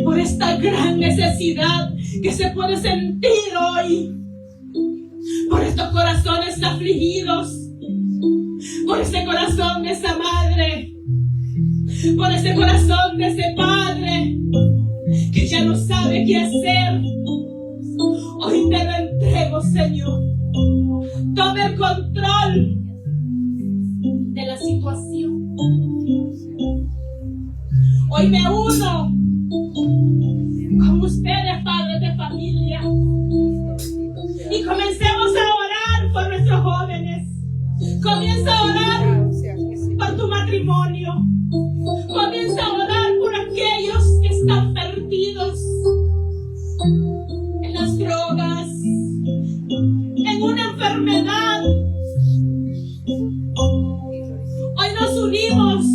por esta gran necesidad que se puede sentir hoy, por estos corazones afligidos, por ese corazón de esa madre, por ese corazón de ese padre que ya no sabe qué hacer. Hoy te lo entrego, Señor. Toma el control de la situación. Hoy me uno con ustedes, padres de familia, y comencemos a orar por nuestros jóvenes. Comienza a orar por tu matrimonio. Comienza a orar por aquellos que están perdidos en las drogas, en una enfermedad. Hoy nos unimos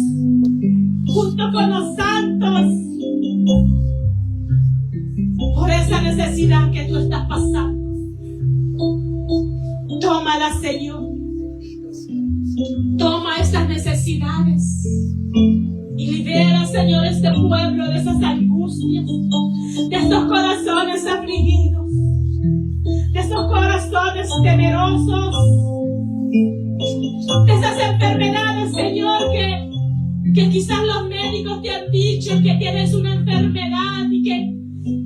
junto con los santos por esa necesidad que tú estás pasando. Tómala, Señor. Toma estas necesidades y libera, Señor, este pueblo de esas angustias, de estos corazones afligidos, de esos corazones temerosos, de esas enfermedades, Señor, que quizás los médicos te han dicho que tienes una enfermedad y que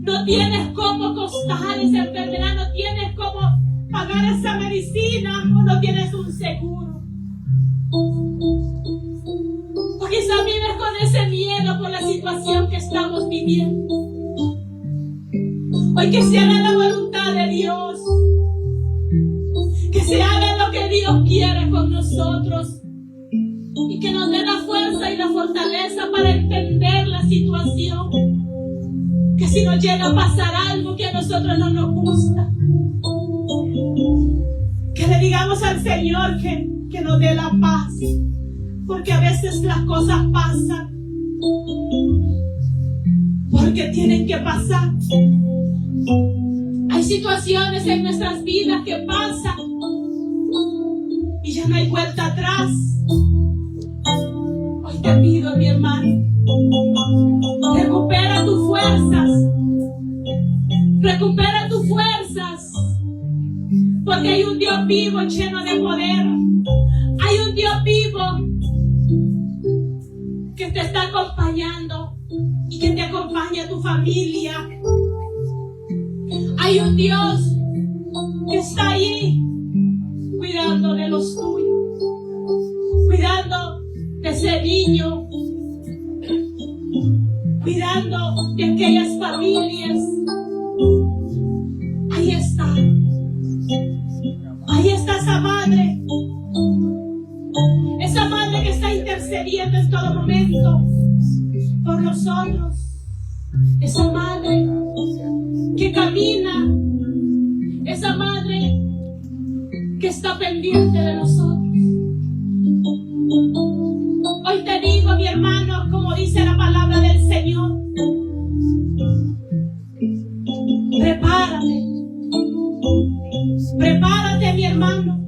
no tienes cómo costar esa enfermedad, no tienes cómo pagar esa medicina o no tienes un seguro. O quizás vienes con ese miedo por la situación que estamos viviendo. Hoy que se haga la voluntad de Dios, que se haga lo que Dios quiere con nosotros y que nos dé la fuerza y la fortaleza para entender la situación. Que si nos llega a pasar algo que a nosotros no nos gusta, que le digamos al Señor que nos dé la paz, porque a veces las cosas pasan porque tienen que pasar. Hay situaciones en nuestras vidas que pasan y ya no hay vuelta atrás. Hoy te pido, mi hermano, recupera tus fuerzas, recupera tus fuerzas, porque hay un Dios vivo lleno de poder. Hay un Dios vivo que te está acompañando y que te acompaña tu familia. Hay un Dios que está ahí cuidando de los tuyos, cuidando de ese niño, cuidando de aquellas familias. Ahí está. Ahí está esa madre que está intercediendo en todo momento por nosotros. Esa madre que camina, esa madre que está pendiente de nosotros. Hoy te digo, mi hermano, como dice la palabra del Señor, prepárate, mi hermano,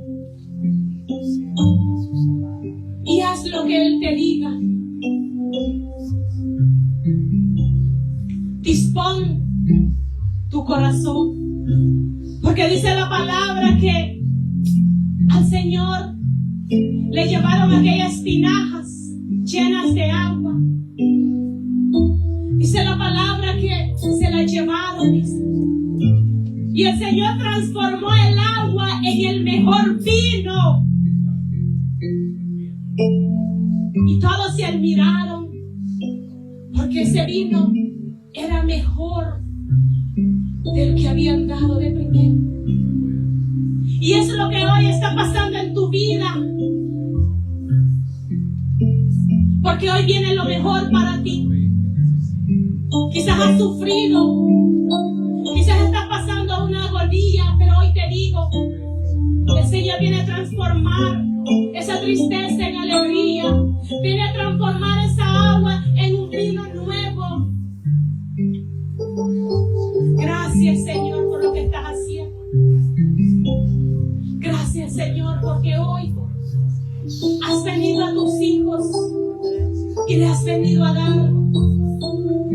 y haz lo que Él te diga. Dispón tu corazón, porque dice la palabra que al Señor le llevaron aquellas tinajas llenas de agua. Dice la palabra que se la llevaron, dice. Y el Señor transformó el agua en el mejor vino. Y todos se admiraron, porque ese vino era mejor del que habían dado de primero. Y eso es lo que hoy está pasando en tu vida, porque hoy viene lo mejor para ti. Quizás has sufrido, quizás estás pasando una agonía, pero hoy te digo, el Señor viene a transformar esa tristeza en alegría, viene a transformar esa agua en un vino nuevo. Gracias, Señor, por lo que estás haciendo. Gracias, Señor, porque hoy has venido a tus hijos y le has venido a dar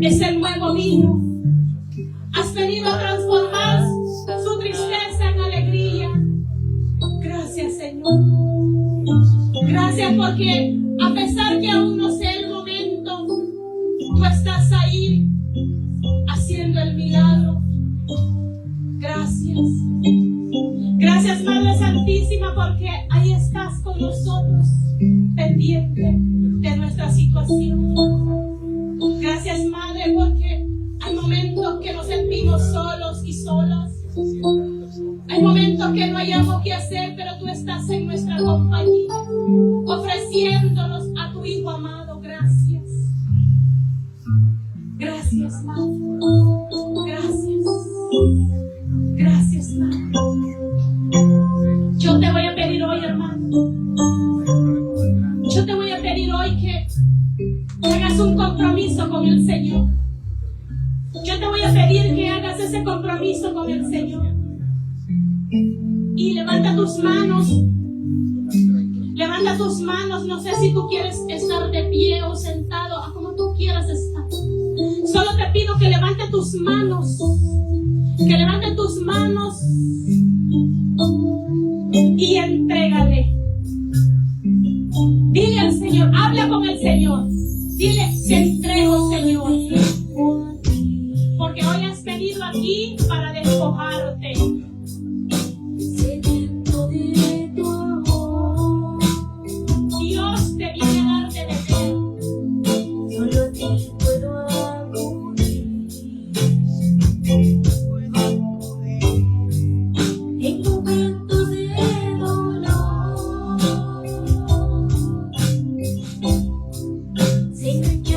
ese nuevo vino. Has venido a transformar su tristeza en alegría. Gracias, Señor. Gracias porque a pesar que aún no sea el momento, tú estás ahí haciendo el milagro. Gracias. Gracias, Madre Santísima, porque ahí estás con nosotros, pendiente de nuestra situación. Gracias, Madre, porque hay momentos que nos sentimos solos y solas. Hay momentos que no hayamos qué hacer, pero tú estás en nuestra compañía, ofreciéndonos a tu Hijo amado. Gracias. Gracias, Madre. Gracias. Gracias, Madre. Yo te voy a pedir hoy, hermano. Yo te voy a pedir hoy que hagas un compromiso con el Señor. Yo te voy a pedir que hagas ese compromiso con el Señor. Y levanta tus manos. Levanta tus manos. No sé si tú quieres estar de pie o sentado, a como tú quieras estar. Solo te pido que levante tus manos. Que levante tus manos y entrégale. Dile al Señor, habla con el Señor. Dile, te entrego, Señor. Porque hoy has venido aquí para despojarte. Dios te viene a dar de beber. Solo a ti puedo acudir. En momentos de dolor, Señor,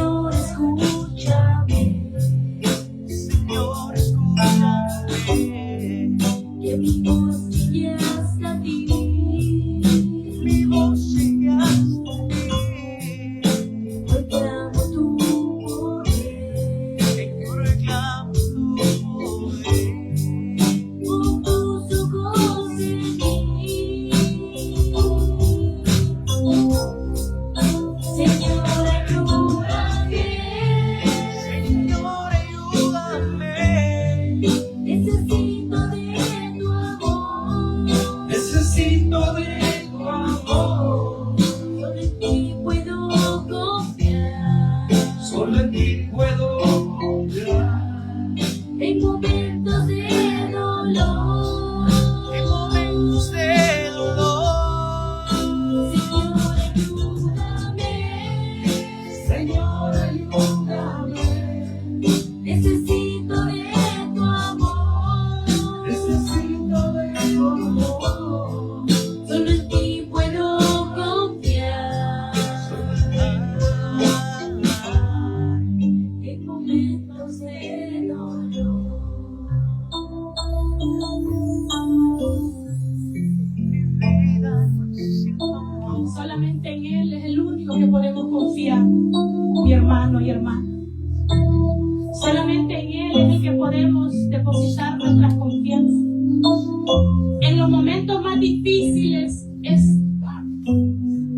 mi hermano y hermana. Solamente en Él es el que podemos depositar nuestra confianza. En los momentos más difíciles es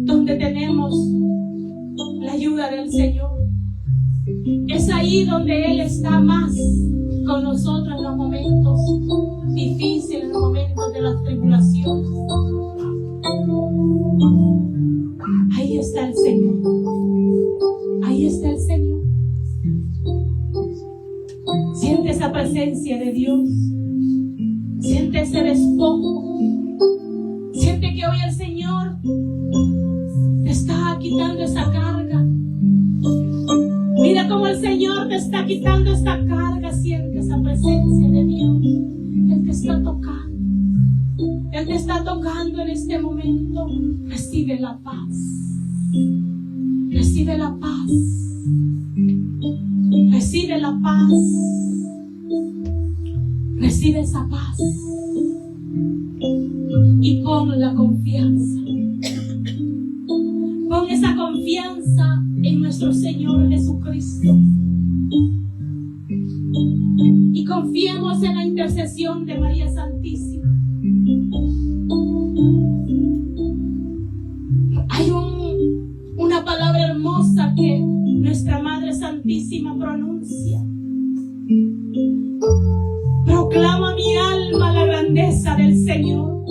donde tenemos la ayuda del Señor. Es ahí donde Él está más con nosotros en los momentos difíciles, en los momentos de las tribulaciones. Ahí está el Señor. Ahí está el Señor. Siente esa presencia de Dios. Siente ese despojo. Siente que hoy el Señor te está quitando esa carga. Mira cómo el Señor te está quitando esta carga. Siente esa presencia de Dios. Él te está tocando. Él te está tocando en este momento. Recibe la paz. Recibe la paz. Recibe la paz. Recibe esa paz. Y pon la confianza. Pon esa confianza en nuestro Señor Jesucristo. Y confiemos en la intercesión de María Santísima. Hay una palabra hermosa que nuestra Madre Santísima pronuncia. Proclama mi alma la grandeza del Señor,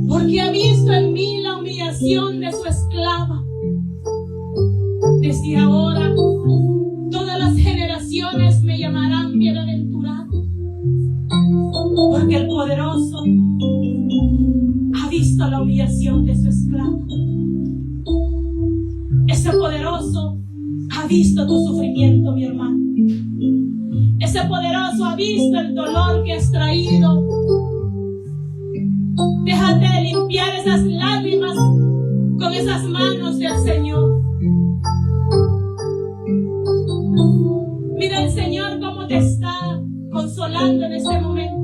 porque ha visto en mí la humillación de su esclava. Desde ahora, todas las generaciones me llamarán bienaventurado, porque el poderoso ha visto la humillación de su esclava. Ese poderoso ha visto tu sufrimiento, mi hermano. Ese poderoso ha visto el dolor que has traído. Déjate de limpiar esas lágrimas con esas manos del Señor. Mira el Señor cómo te está consolando en este momento.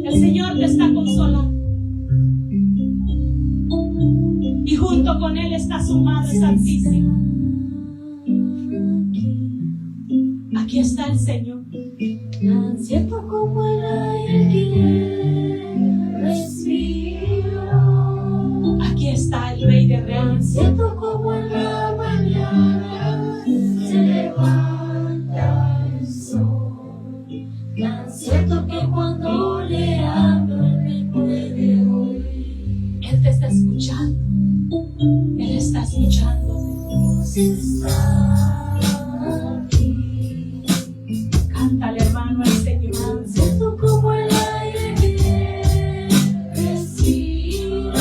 El Señor te está consolando. Y junto con Él está su Madre Santísima. Aquí está el Señor. Tan cierto como el aire que respiro. Aquí está el Rey de Tan Reyes. cierto como en la mañana se levanta el sol. Tan cierto que cuando le hablo Él me puede oír. Él te está escuchando. Él está escuchando. Dios está aquí. Cántale, hermano, al Señor. Tan cierto como el aire que respiro.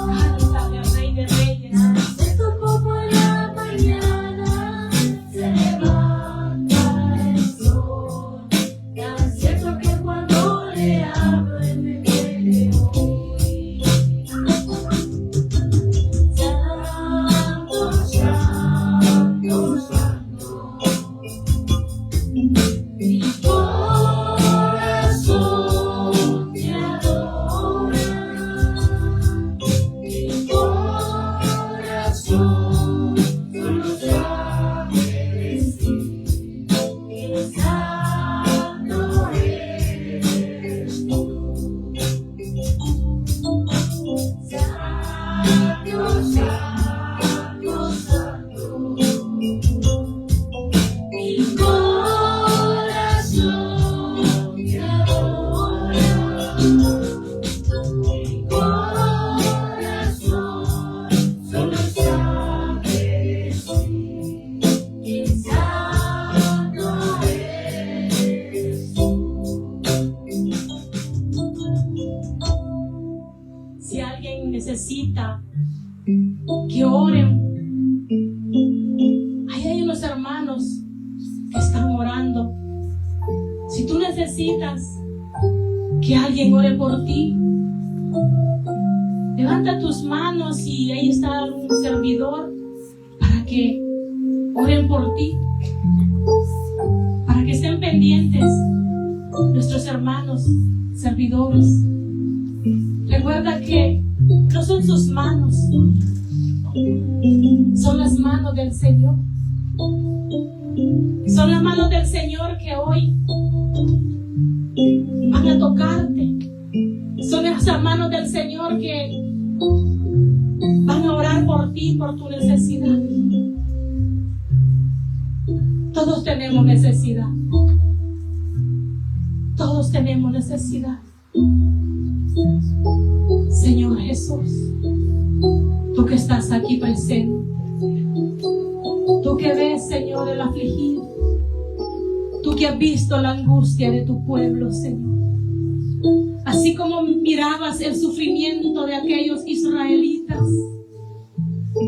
Cántale al Rey de Reyes. Tan cierto como en la mañana se levanta el sol. Tan cierto que cuando le hablo Él me puede oír. Santo, santo, santo. Mi corazón te adora. Mi corazón solo sabe decir que santo eres tú. Santo, santo, santo. Mi corazón te adora. Mi corazón solo sabe decir que santo eres tú. Si alguien necesita que oren, ahí hay unos hermanos que están orando. Si tú necesitas que alguien ore por ti, levanta tus manos y ahí está un servidor para que oren por ti, para que estén pendientes nuestros hermanos servidores. Recuerda que no son sus manos, son las manos del Señor. Son las manos del Señor que hoy van a tocarte. Son esas manos del Señor que van a orar por ti, por tu necesidad. Todos tenemos necesidad. Todos tenemos necesidad. Señor Jesús, tú que estás aquí presente, tú que ves, Señor, el afligido, tú que has visto la angustia de tu pueblo, Señor. Así como mirabas el sufrimiento de aquellos israelitas,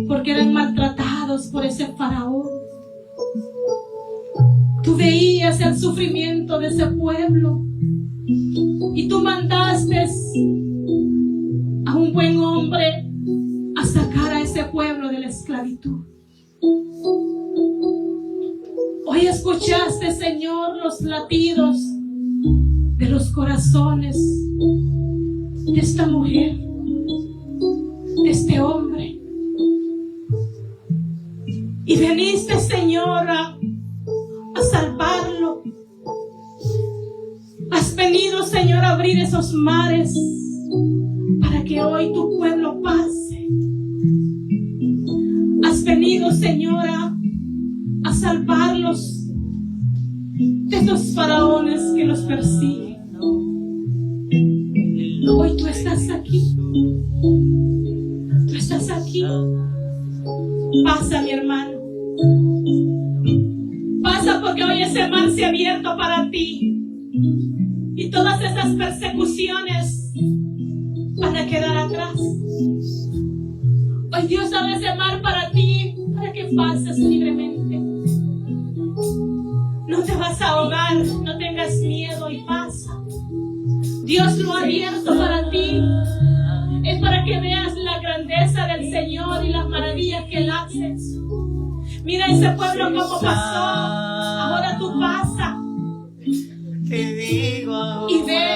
porque eran maltratados por ese faraón. Tú veías el sufrimiento de ese pueblo y tú mandaste a un buen hombre a sacar a ese pueblo de la esclavitud. Hoy escuchaste, Señor, los latidos de los corazones de esta mujer, de este hombre. Y veniste, Señor, a salvarlo. Has venido, Señor, a abrir esos mares para que hoy tu pueblo pase. Has venido, Señor, a salvarlos de esos faraones que los persiguen. Hoy tú estás aquí. Tú estás aquí. Pasa, mi hermano. Pasa, porque hoy ese mar se ha abierto para ti. Y todas esas persecuciones van a quedar atrás. Hoy Dios abre ese mar para ti, para que pases libremente. No te vas a ahogar, no tengas miedo y pasa. Dios lo ha abierto para ti. Es para que veas la grandeza del Señor y las maravillas que Él hace. Mira ese pueblo cómo pasó. Ahora tú pasa. Y ve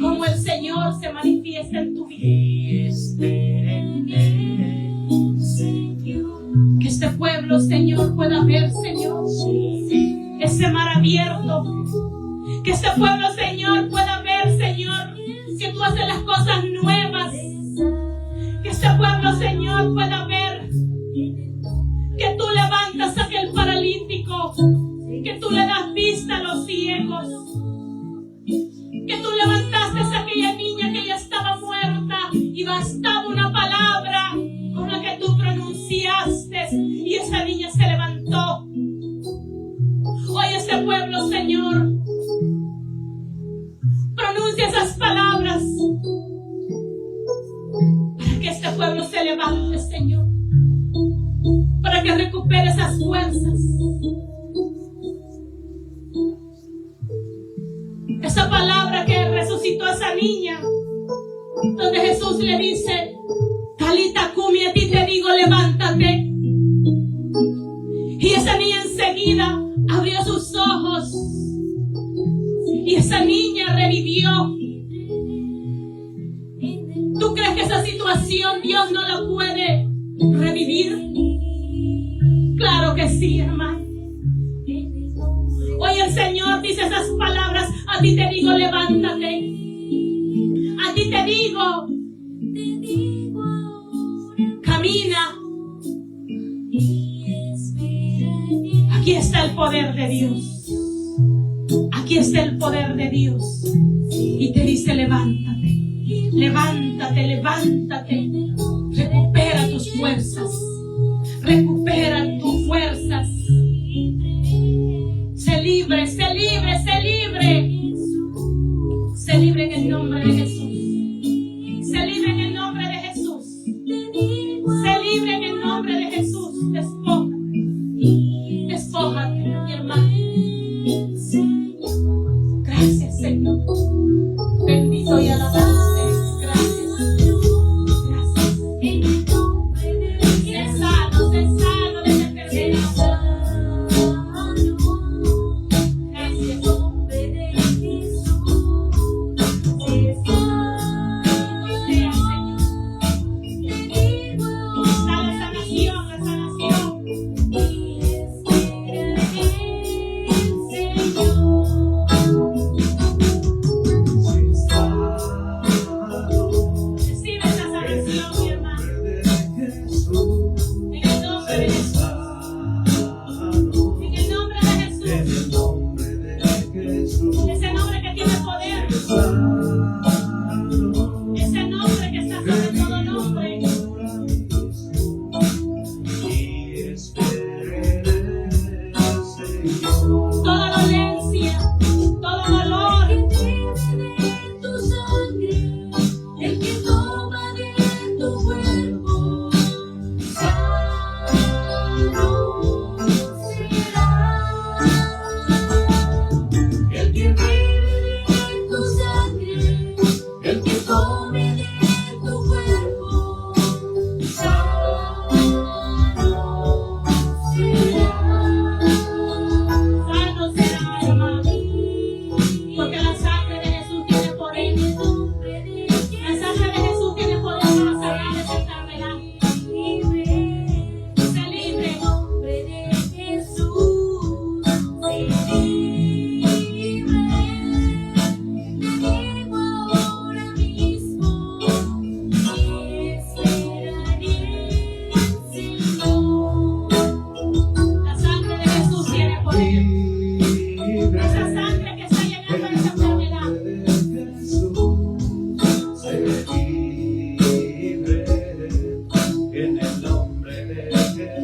cómo el Señor se manifiesta en tu vida. Que este pueblo, Señor, pueda ver, Señor, ese mar abierto. Que este pueblo, Señor, pueda ver, Señor, que tú haces las cosas nuevas. Que este pueblo, Señor, pueda ver que tú levantas a aquel paralítico, que tú le das vista a los ciegos, que tú levantaste a aquella niña que ya estaba muerta y bastaba una palabra con la que tú pronunciaste y esa niña se levantó. Hoy este pueblo, Señor, pronuncia esas palabras para que este pueblo se levante, Señor, para que recupere esas fuerzas. Esa palabra que resucitó a esa niña, donde Jesús le dice, Talita cumi, a ti te digo, levántate. Y esa niña enseguida abrió sus ojos y esa niña revivió. ¿Tú crees que esa situación Dios no la puede revivir? Claro que sí, hermano. Hoy el Señor dice esas palabras, a ti te digo, levántate. A ti te digo, camina. Aquí está el poder de Dios. Aquí está el poder de Dios. Y te dice, levántate. Levántate, levántate. Recupera tus fuerzas. Recupera tus fuerzas. Sé libre, sé libre, sé libre. Sé libre en el nombre de Jesús. Sé libre en el nombre de Jesús. Sé libre en el nombre de Jesús. Despójate. Despójate, mi hermano. Gracias, Señor. Bendito y alabado. Gracias. Gracias.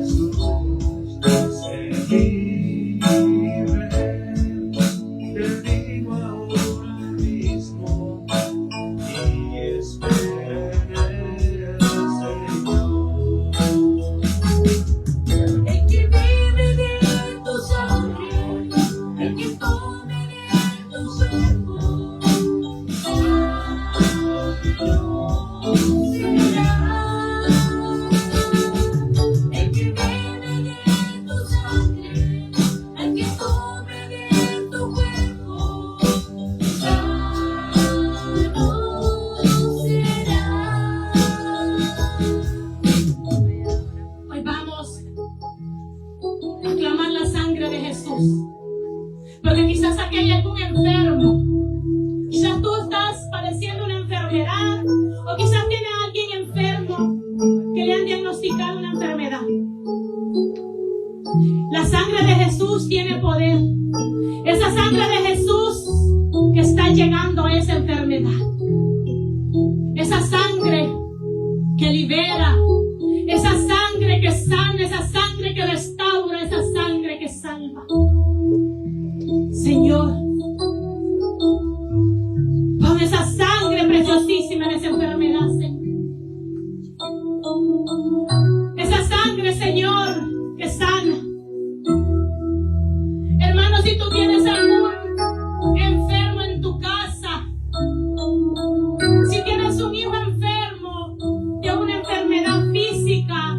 Jesús se libre, te digo ahora mismo, y espera en el Señor. El que bebe de tu sangre, el que come de tu cuerpo, será. El que bebe de tu sangre, el que come de tu cuerpo, sano será. Hoy vamos a clamar la sangre de Jesús. Porque quizás aquí hay algún enfermo. Quizás tú estás padeciendo una enfermedad. O quizás tiene a alguien enfermo que le han diagnosticado una enfermedad. La sangre de Jesús tiene poder. Esa sangre de Jesús que está llegando a esa enfermedad. Esa sangre que libera. Esa sangre que sana, esa sangre que restaura, esa sangre que salva. Señor, pon esa sangre preciosísima en esa enfermedad, Señor. Esa sangre, Señor, que sana. Hermano, si tú tienes algún enfermo en tu casa, si tienes un hijo enfermo de una enfermedad física,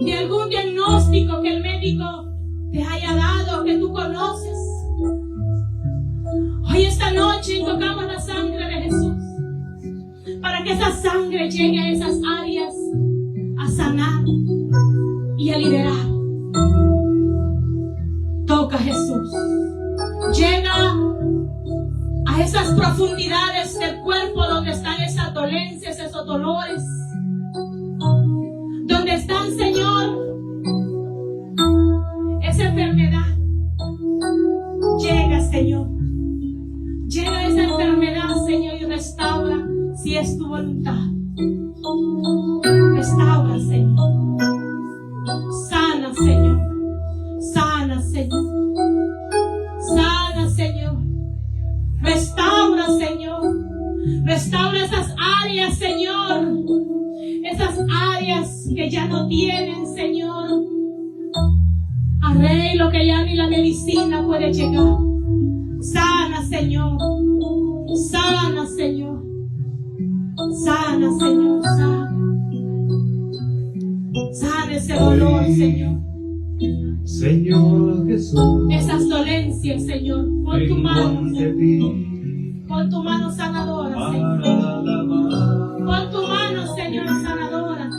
de algún diagnóstico que el médico te haya dado, que tú conoces, hoy esta noche invocamos la sangre de Jesús para que esa sangre llegue a esas áreas a sanar y a liberar. Toca, Jesús. Llega a esas profundidades del cuerpo donde están esas dolencias, esos dolores. Donde están, Señor, esa enfermedad. Llega, Señor. Llega a esa enfermedad, Señor, y restaura si es tu voluntad. Restaura, Señor. Sana, Señor. Sana, Señor. Sana, Señor. Restaura, Señor. Restaura esas áreas, Señor. Esas áreas que ya no tienen, Señor, arreglo, que ya ni la medicina puede llegar. Sana, Señor. Sana, Señor. Sana, Señor. Sana. Sana ese dolor, Señor. Señor Jesús, Esas dolencias, Señor. Pon tu vengo mano, ante Señor. ti Pon tu mano sanadora, Señor. para alabar. Pon tu mano, Señor, sanadora.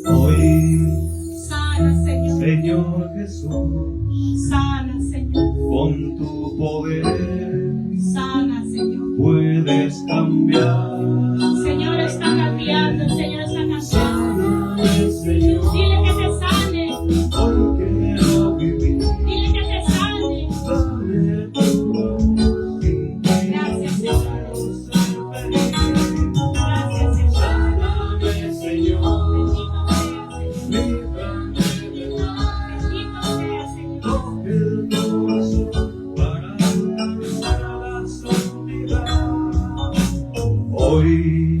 Hoy, Sana, Señor. Señor Jesús, Sana, Señor. con tu poder Sana, Señor. puedes cambiar. Señor está cambiando, el Señor está cambiando. Señor, Dile que te sane, hoy quiero vivir. dile que te sane. Dame tu amor. Gracias, Señor. Gracias, Señor. Sáname, Señor, Bendito sea, Señor. líbrame de Bendito sea, Señor. el corazón para alcanzar la santidad. Hoy,